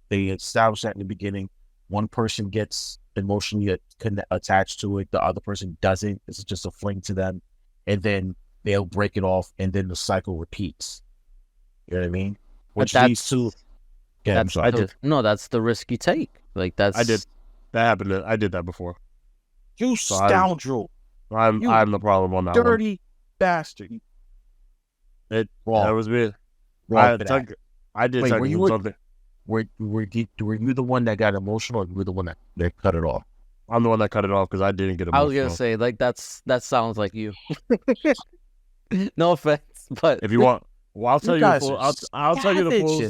They establish that in the beginning. One person gets emotionally attached to it. The other person doesn't. It's just a fling to them. And then they'll break it off, and then the cycle repeats. You know what I mean? Which leads to... Yeah, I'm sorry. That's the risk you take. Like, that's... That happened. I did that before. You scoundrel. I'm the problem on that dirty bastard. That was me. I did something. Were you the one that got emotional, or were you the one that cut it off? I'm the one that cut it off because I didn't get emotional. I was gonna say, like, that sounds like you. No offense, but if you want, I'll tell you the full. I'll tell you the full.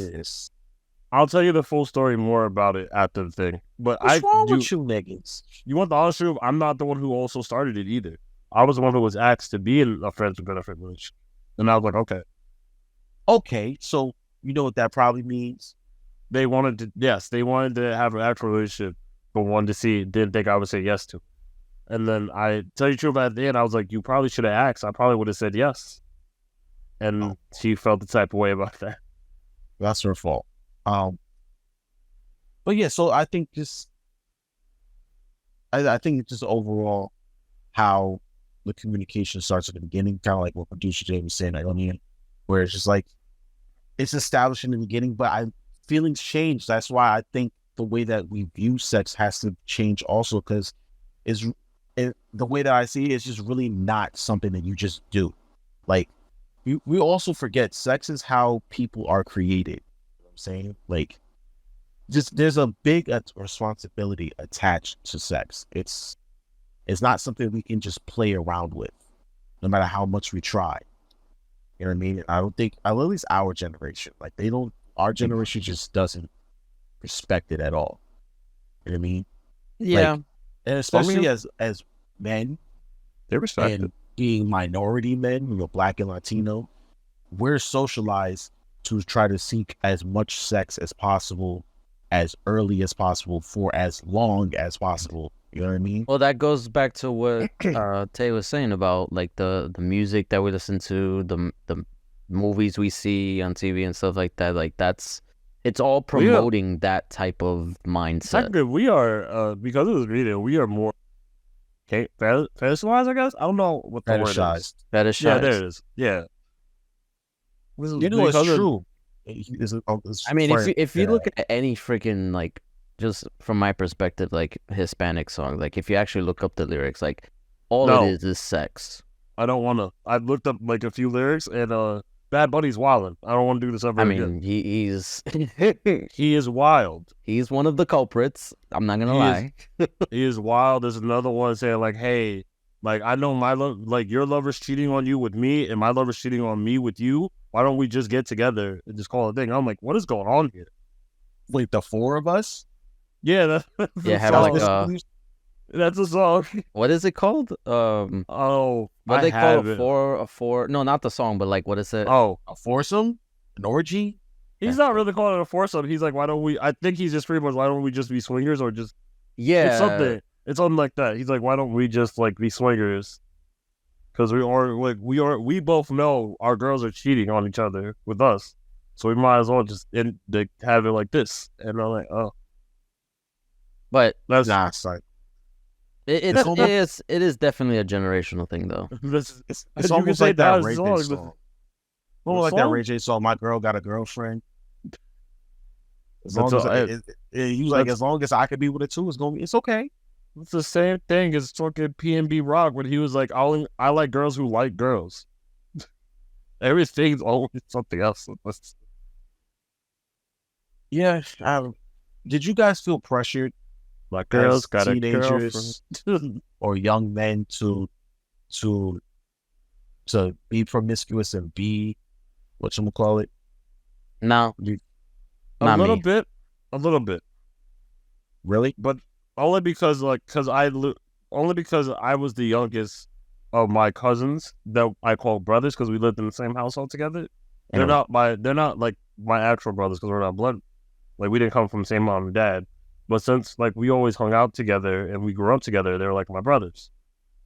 I'll tell you the full story more about it after the thing. But what's wrong with you niggas? You want the honest truth? I'm not the one who also started it either. I was the one who was asked to be in a friends with benefit relationship, and I was like, okay. Okay, so you know what that probably means? They wanted to have an actual relationship, but wanted to see, didn't think I would say yes to. And then I tell you the truth, at the end, I was like, you probably should have asked. I probably would have said yes. And she felt the type of way about that. That's her fault. But yeah, so I think I think it's just overall how the communication starts at the beginning, kind of like what producer Jay was saying earlier, where it's just like it's established in the beginning, but feelings change. That's why I think the way that we view sex has to change also, because the way that I see it is just really not something that you just do. Like we also forget sex is how people are created. I'm saying, like, just there's a big responsibility attached to sex. It's not something we can just play around with, no matter how much we try. You know what I mean? I don't think, at least our generation, like our generation just doesn't respect it at all. You know what I mean? Yeah. Like, and especially as men, they respect and it. Being minority men, Black and Latino, we're socialized to try to seek as much sex as possible, as early as possible, for as long as possible. You know what I mean? Well, that goes back to what Tay was saying about like the music that we listen to, the movies we see on TV and stuff like that. Like it's all promoting that type of mindset. Technically, we are because of this video, we are more fetishized, I guess. I don't know what the word is. Fetishized. Yeah, there it is. Yeah. You know, it's true. I mean, if you look at any freaking, like, just from my perspective, like Hispanic song, like if you actually look up the lyrics, like all it is sex. I don't want to. I've looked up like a few lyrics, and Bad Bunny's wildin'. I don't want to do this ever again. He's he is wild. He's one of the culprits. I'm not gonna lie. He is wild. There's another one saying like, "Hey, like I know your lover's cheating on you with me, and my lover's cheating on me with you. Why don't we just get together and just call it a thing?" I'm like, what is going on here? Wait, the four of us? Yeah, that's a song. What is it called? What they call a four? No, not the song, but like, what is it? Oh, a foursome, an orgy. He's not really calling it a foursome. He's like, why don't we? I think he's just pretty much, why don't we just be swingers or just? Yeah, It's something. It's something like that. He's like, why don't we just like be swingers? Because we both know our girls are cheating on each other with us, so we might as well just have it like this. And I'm like, oh, but that's Nah, it's like it is definitely a generational thing, though. it's you almost can say like that that Ray song. J song. Almost like that Ray J song. My girl got a girlfriend. As long as he was like, as long as I could be with it too, it's okay. It's the same thing as fucking PNB Rock when he was like, I like girls who like girls. Everything's always something else. Yeah. Did you guys feel pressured, My girls as got teenagers a girlfriend. or young men to be promiscuous and be whatchamacallit? No, A not little me. bit. A little bit. Really? But only because I was the youngest of my cousins that I call brothers because we lived in the same household together. They're not like my actual brothers because we're not blood. Like we didn't come from the same mom and dad. But since like we always hung out together and we grew up together, they were like my brothers.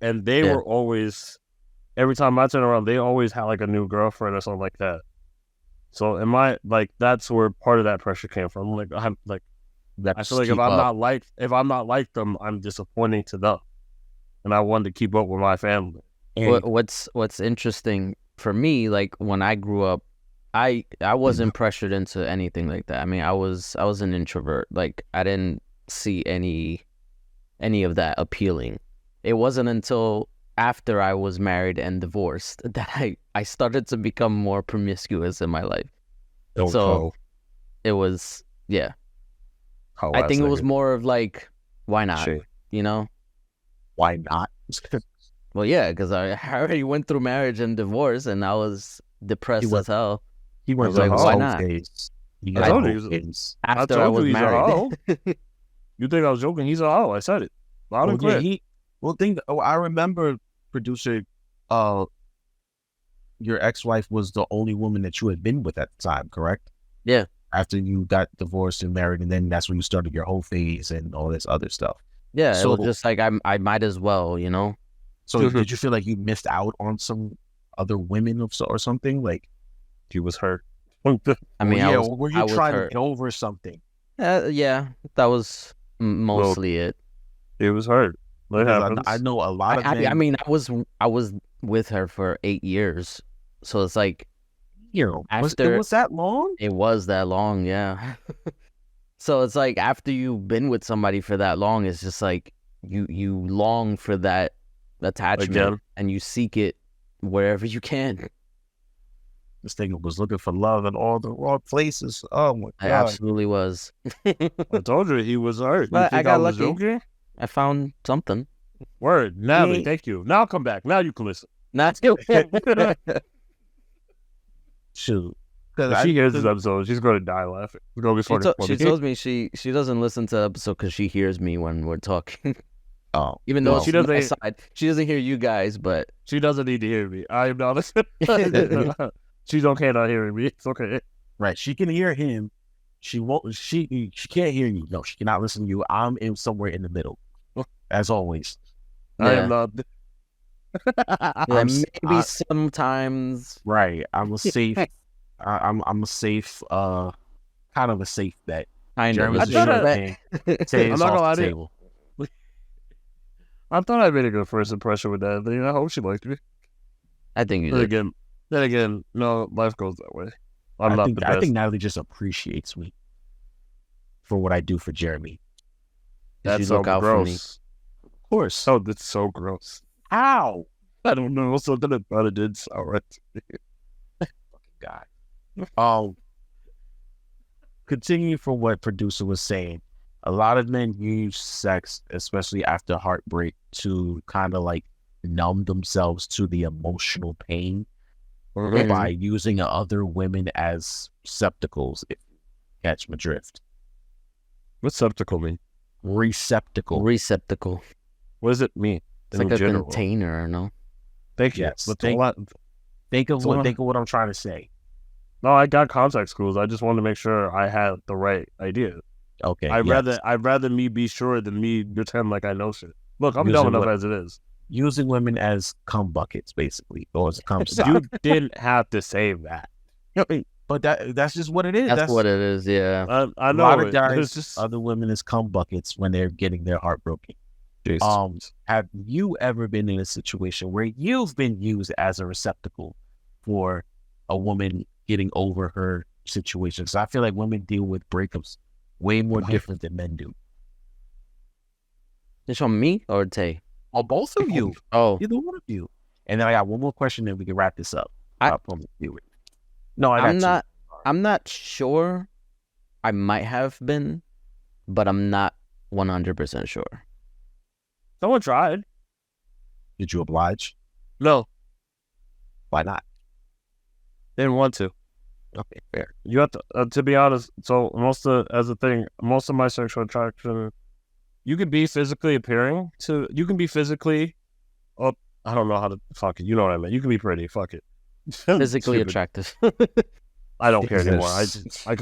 And they were always, every time I turn around, they always had like a new girlfriend or something like that. So that's where part of that pressure came from. Like I'm like, I feel like if I'm not like them, I'm disappointing to them, and I wanted to keep up with my family. What's interesting for me, like when I grew up, I wasn't pressured into anything like that. I mean, I was an introvert. Like I didn't see any of that appealing. It wasn't until after I was married and divorced that I started to become more promiscuous in my life. It was, yeah. I think it was more of like, why not? Shit. You know? Why not? Well, yeah, because I already went through marriage and divorce, and I was depressed as hell. He went like, through why his not? days. I told you. After I was he's married. A hoe. You think I was joking? He's a hoe. I said it. Loud and clear. I remember, producer, your ex-wife was the only woman that you had been with at the time, correct? Yeah. After you got divorced and married, and then that's when you started your whole phase and all this other stuff. Yeah, so, it was just like I might as well, you know? So did you feel like you missed out on some other women or something? Like he was hurt. I mean, were you trying to get over something? Yeah, that was mostly it. It was hurt. I know a lot of men. I mean, I was with her for 8 years, so it's like, after it was that long. It was that long, yeah. So it's like after you've been with somebody for that long, it's just like you long for that attachment and you seek it wherever you can. This thing was looking for love in all the wrong places. Oh my God. I absolutely was. I told you he was hurt. But I got lucky. Joking? I found something. Word. Natalie, thank you. Now come back. Now you can listen. Not still. Shoot. If she hears this episode, she's going to die laughing. It's going to be funny. She told me she doesn't listen to the episode because she hears me when we're talking. Oh, even though she doesn't hear you guys, but she doesn't need to hear me. I am not. She's okay not hearing me. It's okay. Right. She can hear him. She won't. She can't hear you. No, she cannot listen to you. I'm somewhere in the middle, as always. Yeah. I am not. Maybe sometimes. Right. I'm a safe. I'm a safe. Kind of a safe bet. Kind of. I'm not gonna lie to you. I thought I made a good first impression with that. I hope she liked me. I think you did. Then again, no, life goes that way. I'm not the best. I think Natalie just appreciates me for what I do for Jeremy. That's so gross. Of course. Oh, that's so gross. How? I don't know. Something about it did sound right to me. Fucking God. Continue from what producer was saying. A lot of men use sex, especially after heartbreak, to kind of like numb themselves to the emotional pain by using other women as receptacles, if you catch my drift. What's receptacle mean? Receptacle. What does it mean? It's like a container, no? Thank you. Yes. Think of what I'm trying to say. No, I got contact schools. I just wanted to make sure I had the right idea. Okay, I'd yes. rather me be sure than me pretend like I know shit. Look, I'm dumb Using enough what as it is. using women as cum buckets, basically, or as a cum sock. You didn't have to say that. But that's just what it is. That's what it is. Yeah. I A know lot of it. guys, It's just other women as cum buckets when they're getting their heart broken. Jesus. Have you ever been in a situation where you've been used as a receptacle for a woman getting over her situation? So I feel like women deal with breakups way more different than men do. It's on me or Tay? Or both of you, Oh, either one of you. And then I got one more question, and we can wrap this up. I- I'll promise you it. No, I got I'm two. not. I'm not sure. I might have been, but I'm not 100% sure. Someone tried. Did you oblige? No, Why not? didn't want to. Okay, fair. You have to be honest. So most of my sexual attraction, you could be physically appearing to. You can be physically up. I don't know how to fuck it. You know what I mean. You can be pretty. Fuck it. Physically Stupid. attractive. I don't care anymore. Jesus. I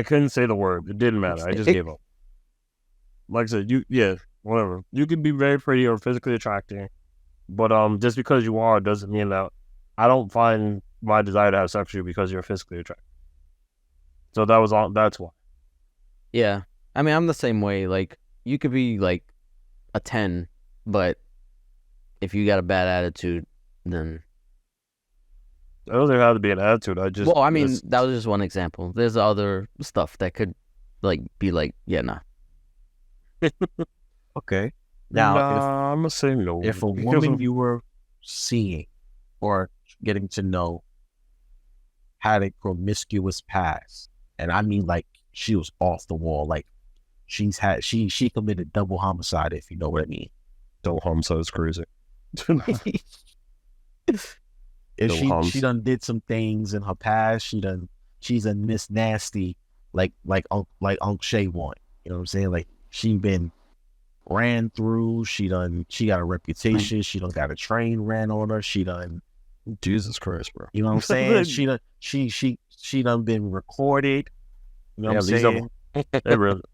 couldn't say the word. It didn't matter. I just gave up. Like I said, whatever. You can be very pretty or physically attractive, but just because you are doesn't mean that I don't find my desire to have sex with you because you're physically attractive. So that was all. That's why. Yeah. I mean, I'm the same way. Like, you could be like a 10, but if you got a bad attitude, then. I don't think it had to be an attitude. Well, I mean, that was just one example. There's other stuff that could like be like, yeah, nah. Okay. Now, I'm gonna say no. if a woman you were seeing or getting to know had a promiscuous past, and I mean like she was off the wall, like she committed double homicide, if you know what I mean. double homicide is crazy. If she done did some things in her past, she's a Miss Nasty, like Unc Shay one. You know what I'm saying? Like she been ran through. She got a reputation. She done got a train ran on her. She done. Jesus Christ, bro. You know what I'm saying? she done been recorded. You know what I'm saying?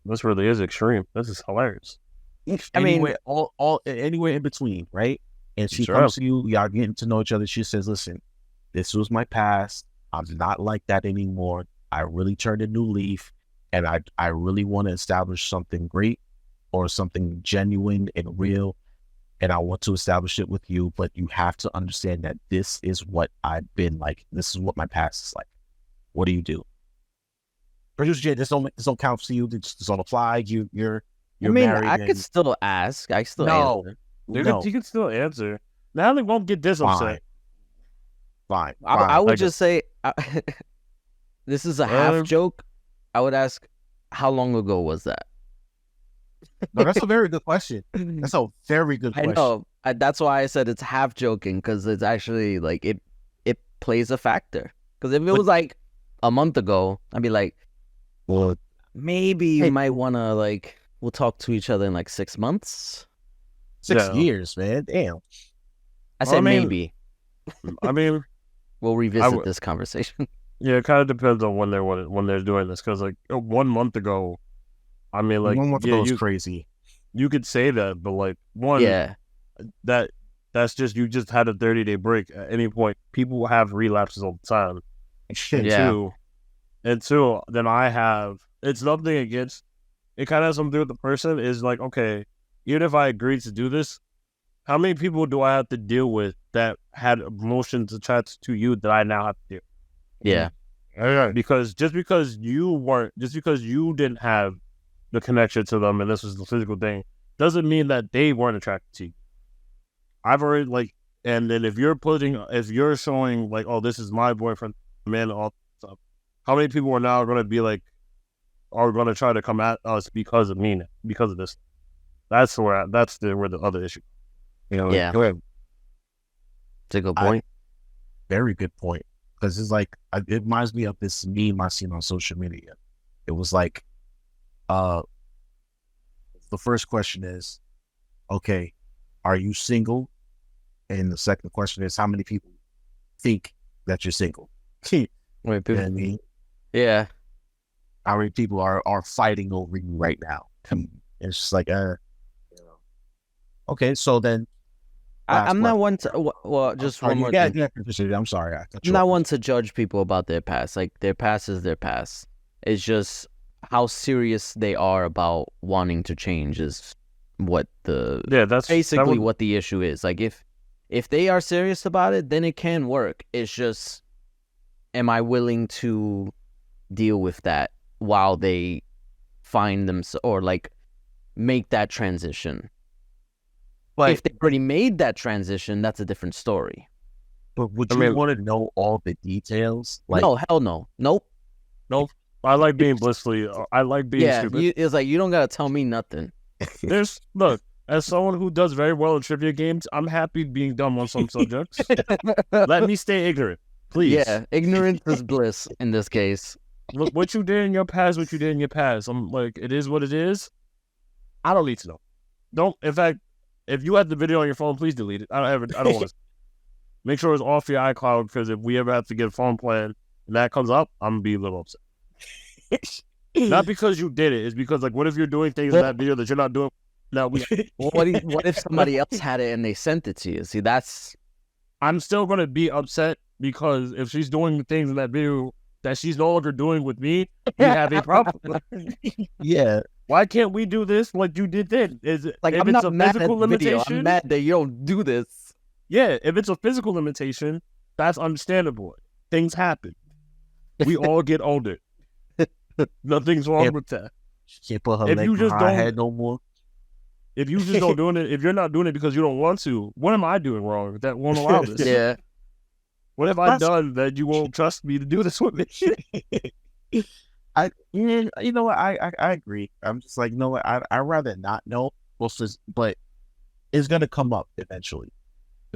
This really is extreme. This is hilarious. Anywhere, all anywhere in between, right? And she comes to you, y'all getting to know each other. She says, "Listen, this was my past. I'm not like that anymore. I really turned a new leaf, and I really want to establish something great or something genuine and real, and I want to establish it with you. But you have to understand that this is what I've been like. This is what my past is like. What do you do?" Producer Jay, this don't count for you. This don't apply. You're married. I could still ask. I still answer. You can still answer. Natalie won't get this upset. Fine. I would just say, this is a half joke. I would ask, how long ago was that? No, that's a very good question. That's a very good question. I know. That's why I said it's half joking, because it's actually like it plays a factor. Because if it was like a month ago, I'd be like, well, maybe you might want to like, we'll talk to each other in like 6 months. 6 years, man. Damn. I said maybe. I mean, we'll revisit this conversation. Yeah, it kind of depends on when they're doing this. Because like 1 month ago, I mean, like 1 month ago was crazy. You could say that, but like that's just you just had a 30-day break. At any point, people have relapses all the time. And two, then I have. It's nothing against. It kind of has something to do with the person. Is like, okay, even if I agreed to do this, how many people do I have to deal with that had emotions attached to you that I now have to deal? Yeah. Because you didn't have the connection to them and this was the physical thing, doesn't mean that they weren't attracted to you. I've already and then if you're showing like, oh, this is my boyfriend, man, all stuff, how many people are now going to be like, are going to try to come at us because of me, because of this? That's where the other issue. You know, yeah. It's a good point. Very good point. Because it's like, it reminds me of this meme I seen on social media. It was like, the first question is, okay, are you single? And the second question is, how many people think that you're single? Wait, You know people, what I mean? yeah. How many people are fighting over you right now? It's just like, okay, so then I'm not question. one to. Well, just Sorry, one more yeah, thing. yeah, I'm sorry. I cut I'm you not off. one to judge people about their past. Like their past is their past. It's just how serious they are about wanting to change is what that's basically what the issue is. Like if they are serious about it, then it can work. It's just, am I willing to deal with that while they find them or like make that transition? But if they already made that transition, that's a different story. But would you want to know all the details? Like, no, hell no. Nope. I like being blissfully. I like being stupid. It's like you don't gotta tell me nothing. Look, as someone who does very well in trivia games, I'm happy being dumb on some subjects. Let me stay ignorant, please. Yeah, ignorance is bliss in this case. Look, what you did in your past, what you did in your past. I'm like, it is what it is. I don't need to know. Don't. In fact, if you have the video on your phone, please delete it. I don't want to. Make sure it's off your iCloud, because if we ever have to get a phone plan and that comes up, I'm gonna be a little upset. Not because you did it. It's because, like, what if you're doing things in that video that you're not doing? Now what if somebody else had it and they sent it to you? See, that's. I'm still gonna be upset, because if she's doing the things in that video that she's no longer doing with me, we have a problem. Yeah. Why can't we do this like you did then? Is it Like, if I'm it's not a mad physical at the video. limitation? I'm mad that you don't do this. Yeah, if it's a physical limitation, that's understandable. Things happen. We all get older. Nothing's wrong with that. Can't put her If leg you just behind her don't- head no more. If you just don't doing it, if you're not doing it because you don't want to, what am I doing wrong that won't allow this? Yeah. What have I done that you won't trust me to do this with me? You know what? I agree. I'm just like, you know what? I'd rather not know. But it's gonna come up eventually.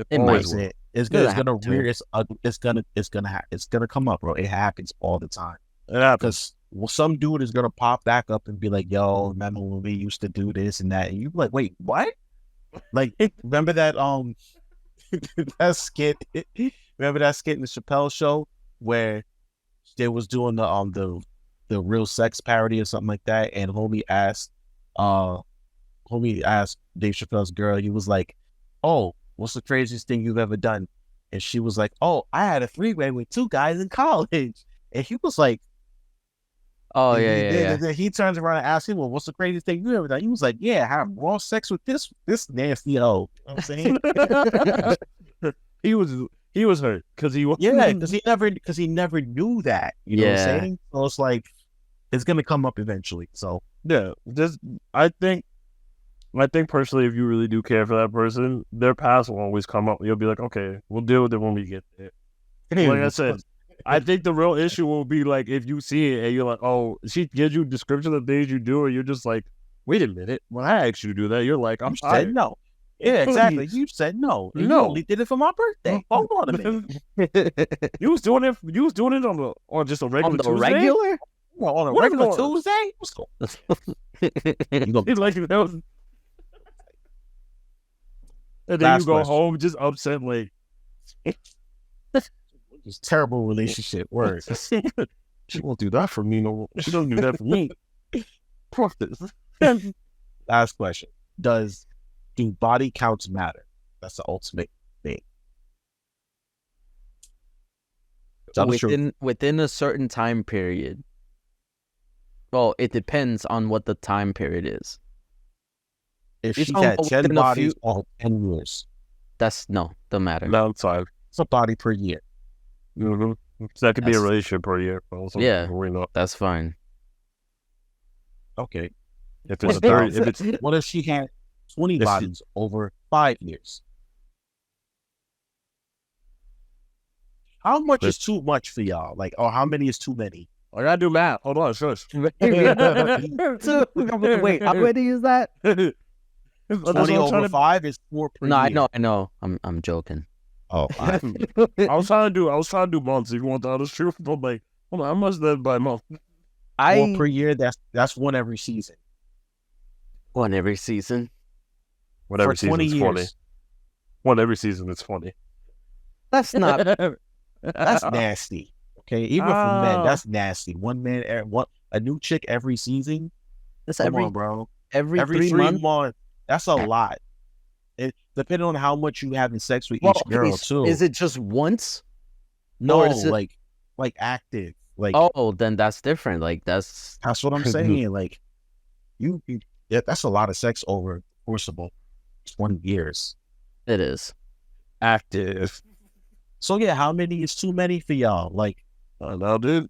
It might. It's gonna come up, bro. It happens all the time. It happens. Because some dude is gonna pop back up and be like, "Yo, remember when we used to do this and that?" And you be like, "Wait, what?" Like, remember that that skit? Remember that skit in the Chappelle Show where they was doing the real sex parody or something like that, and homie asked Dave Chappelle's girl, he was like, "Oh, what's the craziest thing you've ever done?" And she was like, "Oh, I had a 3-way with 2 guys in college." And he was like, "Oh, yeah." And then he turns around and asks him, "Well, what's the craziest thing you ever done?" He was like, "Yeah, I have raw sex with this nasty hoe." You know what I'm saying? He was hurt because he because he never knew that. You know what I'm saying? So it's like, it's gonna come up eventually. So yeah, I think personally, if you really do care for that person, their past will always come up. You'll be like, okay, we'll deal with it when we get there. Like I said, I think the real issue will be like if you see it and you're like, oh, she gives you description of things you do, and you're just like, wait a minute, when I asked you to do that, you're like, I'm sorry. Said no. Yeah, exactly. You said no. And you only did it for my birthday. Hold on a minute. You was doing it on just a regular Tuesday? Regular? Well, on a regular Tuesday? What's going on? Like that was... And then you go home just upset, like, it's terrible relationship. Word. She won't do that for me no more. She doesn't do that for me. Last question. Do body counts matter? That's the ultimate thing. Within a certain time period. Well, it depends on what the time period is. If she had 10 bodies all 10 years. Don't matter. No, it's fine. It's a body per year. Mm-hmm. So that could be a relationship per year. Also, yeah, that's fine. Okay. If it's 30, what if she had 20 bodies over 5 years? How much is too much for y'all? Like, or how many is too many? I gotta do math. Hold on, shush. Wait, how many is that? 20 over 5 is 4 per year. No, I know. I'm joking. Oh, I was trying to do months. If you want the honest truth, but like, hold on, how much is that by month? 4 per year. That's one every season. One every season. Whatever season is 20. One every season is 20. That's not. That's nasty. Okay, even for men, Oh. that's nasty. One man, a new chick every season. That's Come on, bro. every Every 3 months. months. That's a lot. It depending on how much you having sex with Well, each okay, girl so too. is it just once? No, or is it- like active. Like Oh, then that's different. Like that's that's what I'm saying. Like yeah, that's a lot of sex over the course of 20 years. it is. Active. So yeah, how many is too many for y'all? Like, No, dude.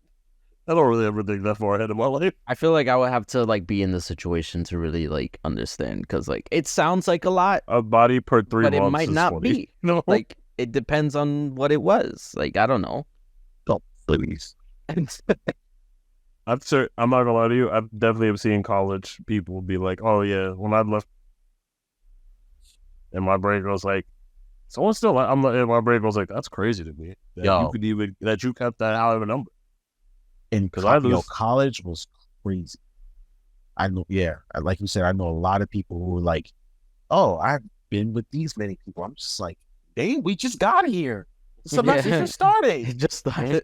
I don't really ever think that far ahead of my life. I feel like I would have to like be in the situation to really like understand, because like it sounds like a lot, A body per 3 but months it might is not 20. be. No. Like it depends on what it was. Like I don't know. oh, please. I'm not gonna lie to you. I definitely have seen college people be like, "Oh yeah, when I left," and my brain goes like, "Someone's still." I'm like, and my brain goes like, "That's crazy to me that Yo. you kept that out of a number." And college was crazy. I know, yeah. Like you said, I know a lot of people who were like, "Oh, I've been with these many people." I'm just like, "Dang, we just got here. The semester just started. It just started.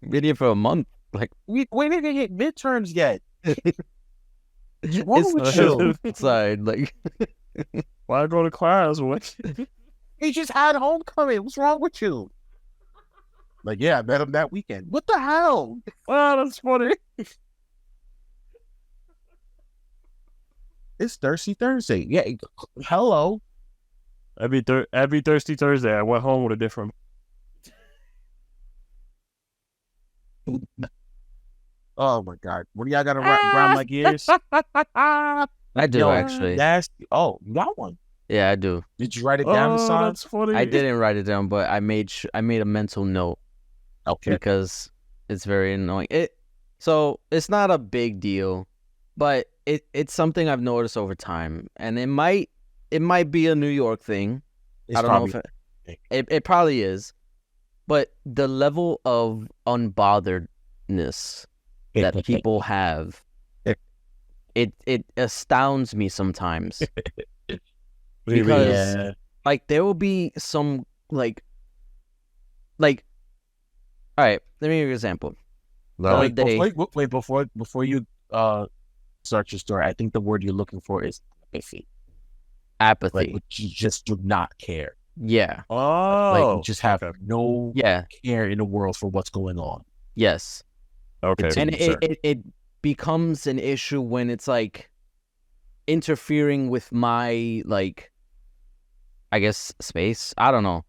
Been here for a month. Like We didn't hit midterms yet." it's wrong with you? outside. Like Why go to class? What? We just had homecoming. What's wrong with you? Like, yeah, I met him that weekend. What the hell? Oh, that's funny. It's Thirsty Thursday. Yeah, hello. Every Thirsty Thursday, I went home with a different. Oh my God. What do y'all got to grind my gears? I do Yo, actually. You got one. Yeah, I do. Did you write it down, Oh, Hassan? that's funny. I didn't write it down, but I made a mental note Okay. because it's very annoying. So it's not a big deal, but it's something I've noticed over time, and it might be a New York thing. It's I don't know if it probably is, but the level of unbotheredness that people have, it astounds me sometimes. Because like there will be some like all right, let me give you an example. No. Wait, before you start your story, I think the word you're looking for is Apathy. like you just do not care. Yeah. Oh, Like you just have no Yeah. care in the world for what's going on. Yes. okay. And it becomes an issue when it's like interfering with my like, I guess, space. I don't know.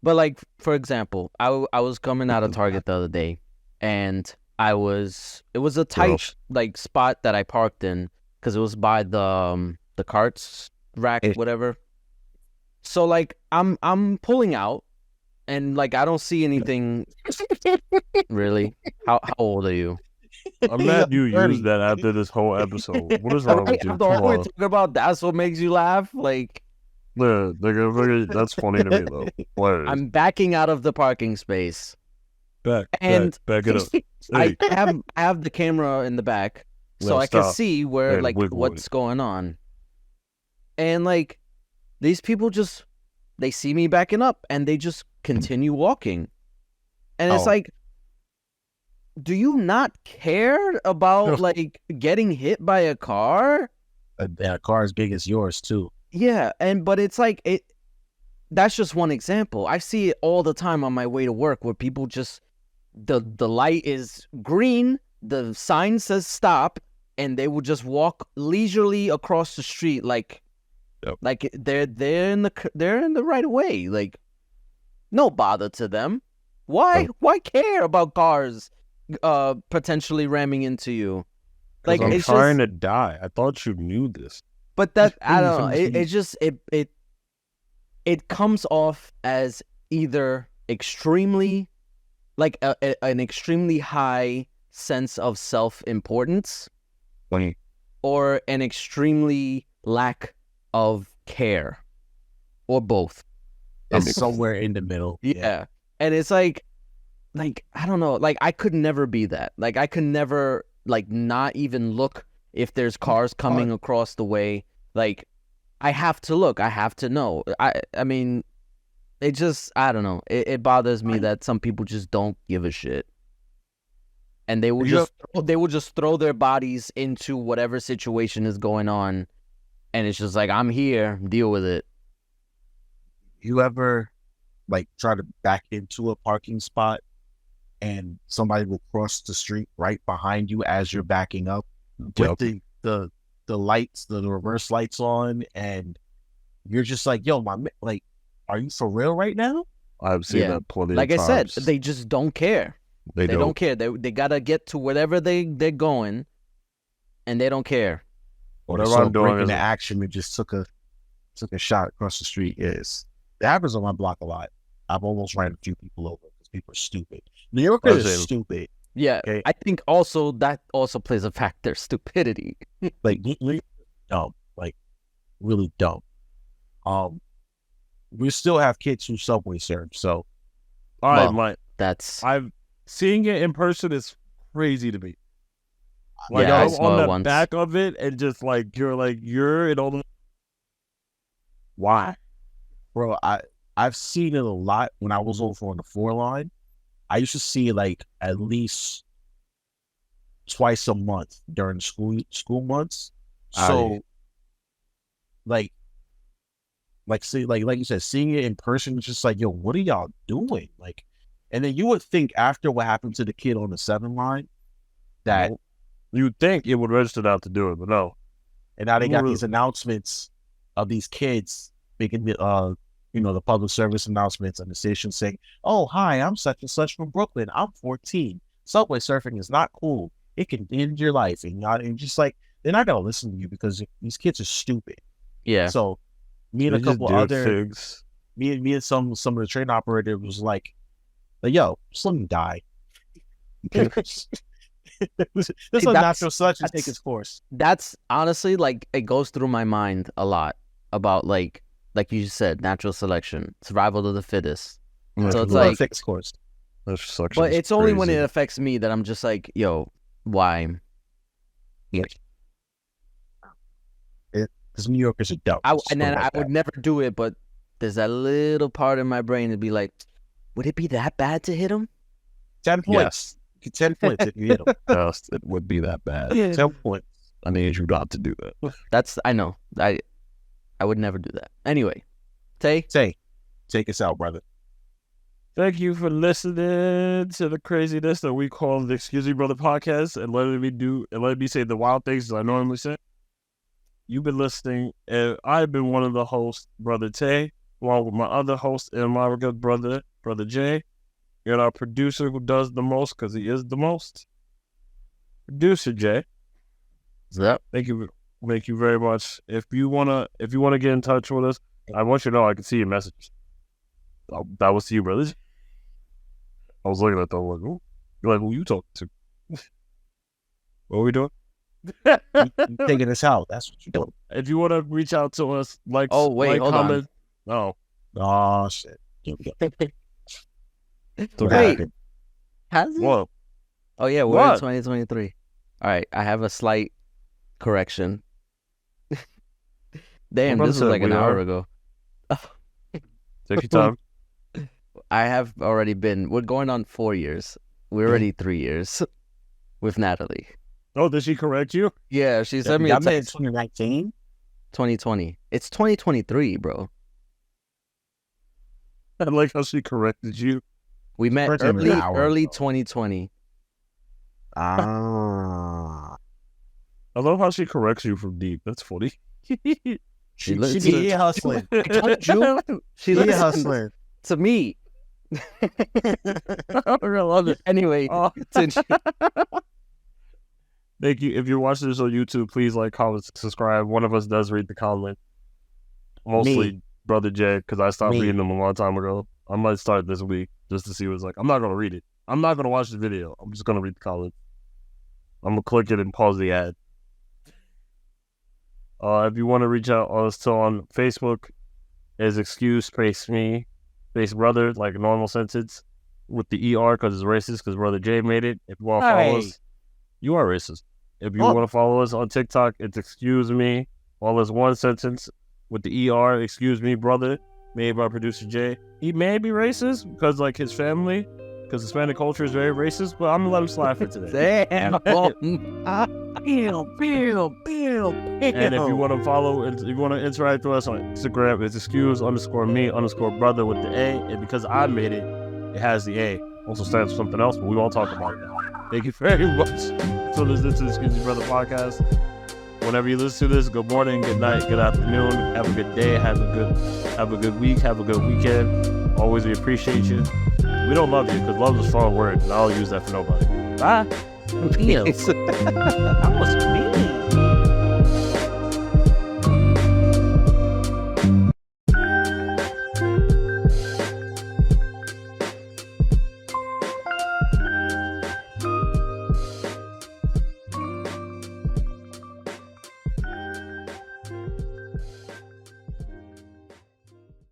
But like, for example, I was coming out of Target the other day, and it was a tight like spot that I parked in because it was by the carts rack, whatever. So like I'm pulling out, and like I don't see anything. Really? How old are you? I'm mad you used that after this whole episode. What is wrong with you? After all we're talking about, that's what makes you laugh. Like, Yeah, that's funny to me though. Hilarious. I'm backing out of the parking space, back and it up. I Hey, have the camera in the back, so Well, I can stop. see where Hey, like wiggle what's it. going on. And like these people they see me backing up and they just continue walking. And it's Oh. like, do you not care about like getting hit by a car? A car as big as yours too. Yeah, but it's like that's just one example. I see it all the time on my way to work where people just the light is green, the sign says stop, and they will just walk leisurely across the street like they're in the right of way. Like no bother to them. Why care about cars potentially ramming into you? Like I'm it's trying just, to die. I thought you knew this. but that I don't know. It just it comes off as either extremely like an extremely high sense of self-importance or an extremely lack of care, or both. It's somewhere in the middle. Yeah. And it's like I don't know, like I could never be that. Like I could never like not even look if there's cars coming across the way. Like I have to look, I have to know. I mean, it just, I don't know. It bothers me that some people just don't give a shit. And they will just throw their bodies into whatever situation is going on. And it's just like, I'm here, deal with it. You ever like try to back into a parking spot and somebody will cross the street right behind you as you're backing up with the lights, the reverse lights on, and you're just like, yo, like, are you for real right now? I've seen that plenty like of times. I said, they just don't care. They don't care. They gotta get to wherever they're going, and they don't care. Whatever I'm doing in the action, it just took a shot across the street. It happens on my block a lot. I've almost ran a few people over because people are stupid. New Yorkers are stupid. Yeah, okay? I think also that also plays a factor. Stupidity, like dumb, like really dumb. We still have kids who Subway serve. So, I've seeing it in person is crazy to me. Like I'm on the back of it, and just like you're in all the. Why, bro? I've seen it a lot when I was over on the 4 line. I used to see it like at least twice a month during school months. So, like you said, seeing it in person is just like, yo, what are y'all doing? Like, and then you would think after what happened to the kid on the 7 line that you'd think it would register out to do it, but no. And now they got these announcements of these kids making the the public service announcements on the station saying, oh, hi, I'm such and such from Brooklyn. I'm 14. Subway surfing is not cool. It can end your life. And just like, they're not going to listen to you because these kids are stupid. Yeah. So me and a couple other things. Me and some of the train operators was like, yo, just let me die. This is a natural selection take its course. That's honestly, like, it goes through my mind a lot about like you said, natural selection, survival of the fittest. So it's like fixed course. But it's only when it affects me that I'm just like, yo, why? Yeah. Because New Yorkers are dumb. I would never do it, but there's that little part in my brain to be like, would it be that bad to hit him? 10 points. Yes. 10 points if you hit him. Yes, it would be that bad. Yeah. 10 points. I need you not to do that. I know. I would never do that. Anyway, Tay, take us out, brother. Thank you for listening to the craziness that we call the Excuse Me Brother podcast and letting me say the wild things I normally say. You've been listening, and I've been one of the hosts, Brother Tay, along with my other host and my good brother, Brother Jay, and our producer who does the most because he is the most. Producer Jay. Yep. Thank you very much. If you wanna get in touch with us, I want you to know I can see your messages. That was to you, brothers. I was looking at them like, ooh. You're like, who you talking to? What are we doing? You taking us out. That's what you're doing. If you want to reach out to us, hold comment. on. Oh shit. Wait. Has it? What? Oh yeah, we're in 2023. All right, I have a slight correction. Damn, this was like an hour ago. Take your time. I have already been. We're going on 4 years. We're already 3 years with Natalie. Oh, did she correct you? Yeah, she sent me a text. 2019? 2020. It's 2023, bro. I like how she corrected you. We met early 2020. Ah. I love how she corrects you from deep. That's funny. She hustling. I told you. She hustling. To me. I love it. Anyway. Thank you. If you're watching this on YouTube, please like, comment, subscribe. One of us does read the comment. Mostly Brother Jay, because I stopped reading them a long time ago. I might start this week just to see what it's like. I'm not going to read it. I'm not going to watch the video. I'm just going to read the comment. I'm going to click it and pause the ad. If you want to reach out us on Facebook, is excuse space me space brother, like a normal sentence with the ER because it's racist because Brother Jay made it. If you want to follow us, you are racist. If you want to follow us on TikTok, it's excuse me, all as one sentence with the ER, excuse me, brother. made by producer Jay. He may be racist because like his family, because Hispanic culture is very racist, but I'm gonna let him slide for today. Damn. And if you want to follow, if you want to interact with us on Instagram, it's excuse_me_brother with the A. And because I made it, it has the A. Also stands for something else, but we won't talk about it now. Thank you very much for listening to the Excuse Me Brother podcast. Whenever you listen to this, good morning, good night, good afternoon. Have a good day. Have a good week. Have a good weekend. Always, we appreciate you. We don't love you because love is a strong word, and I'll use that for nobody. Bye. That was me.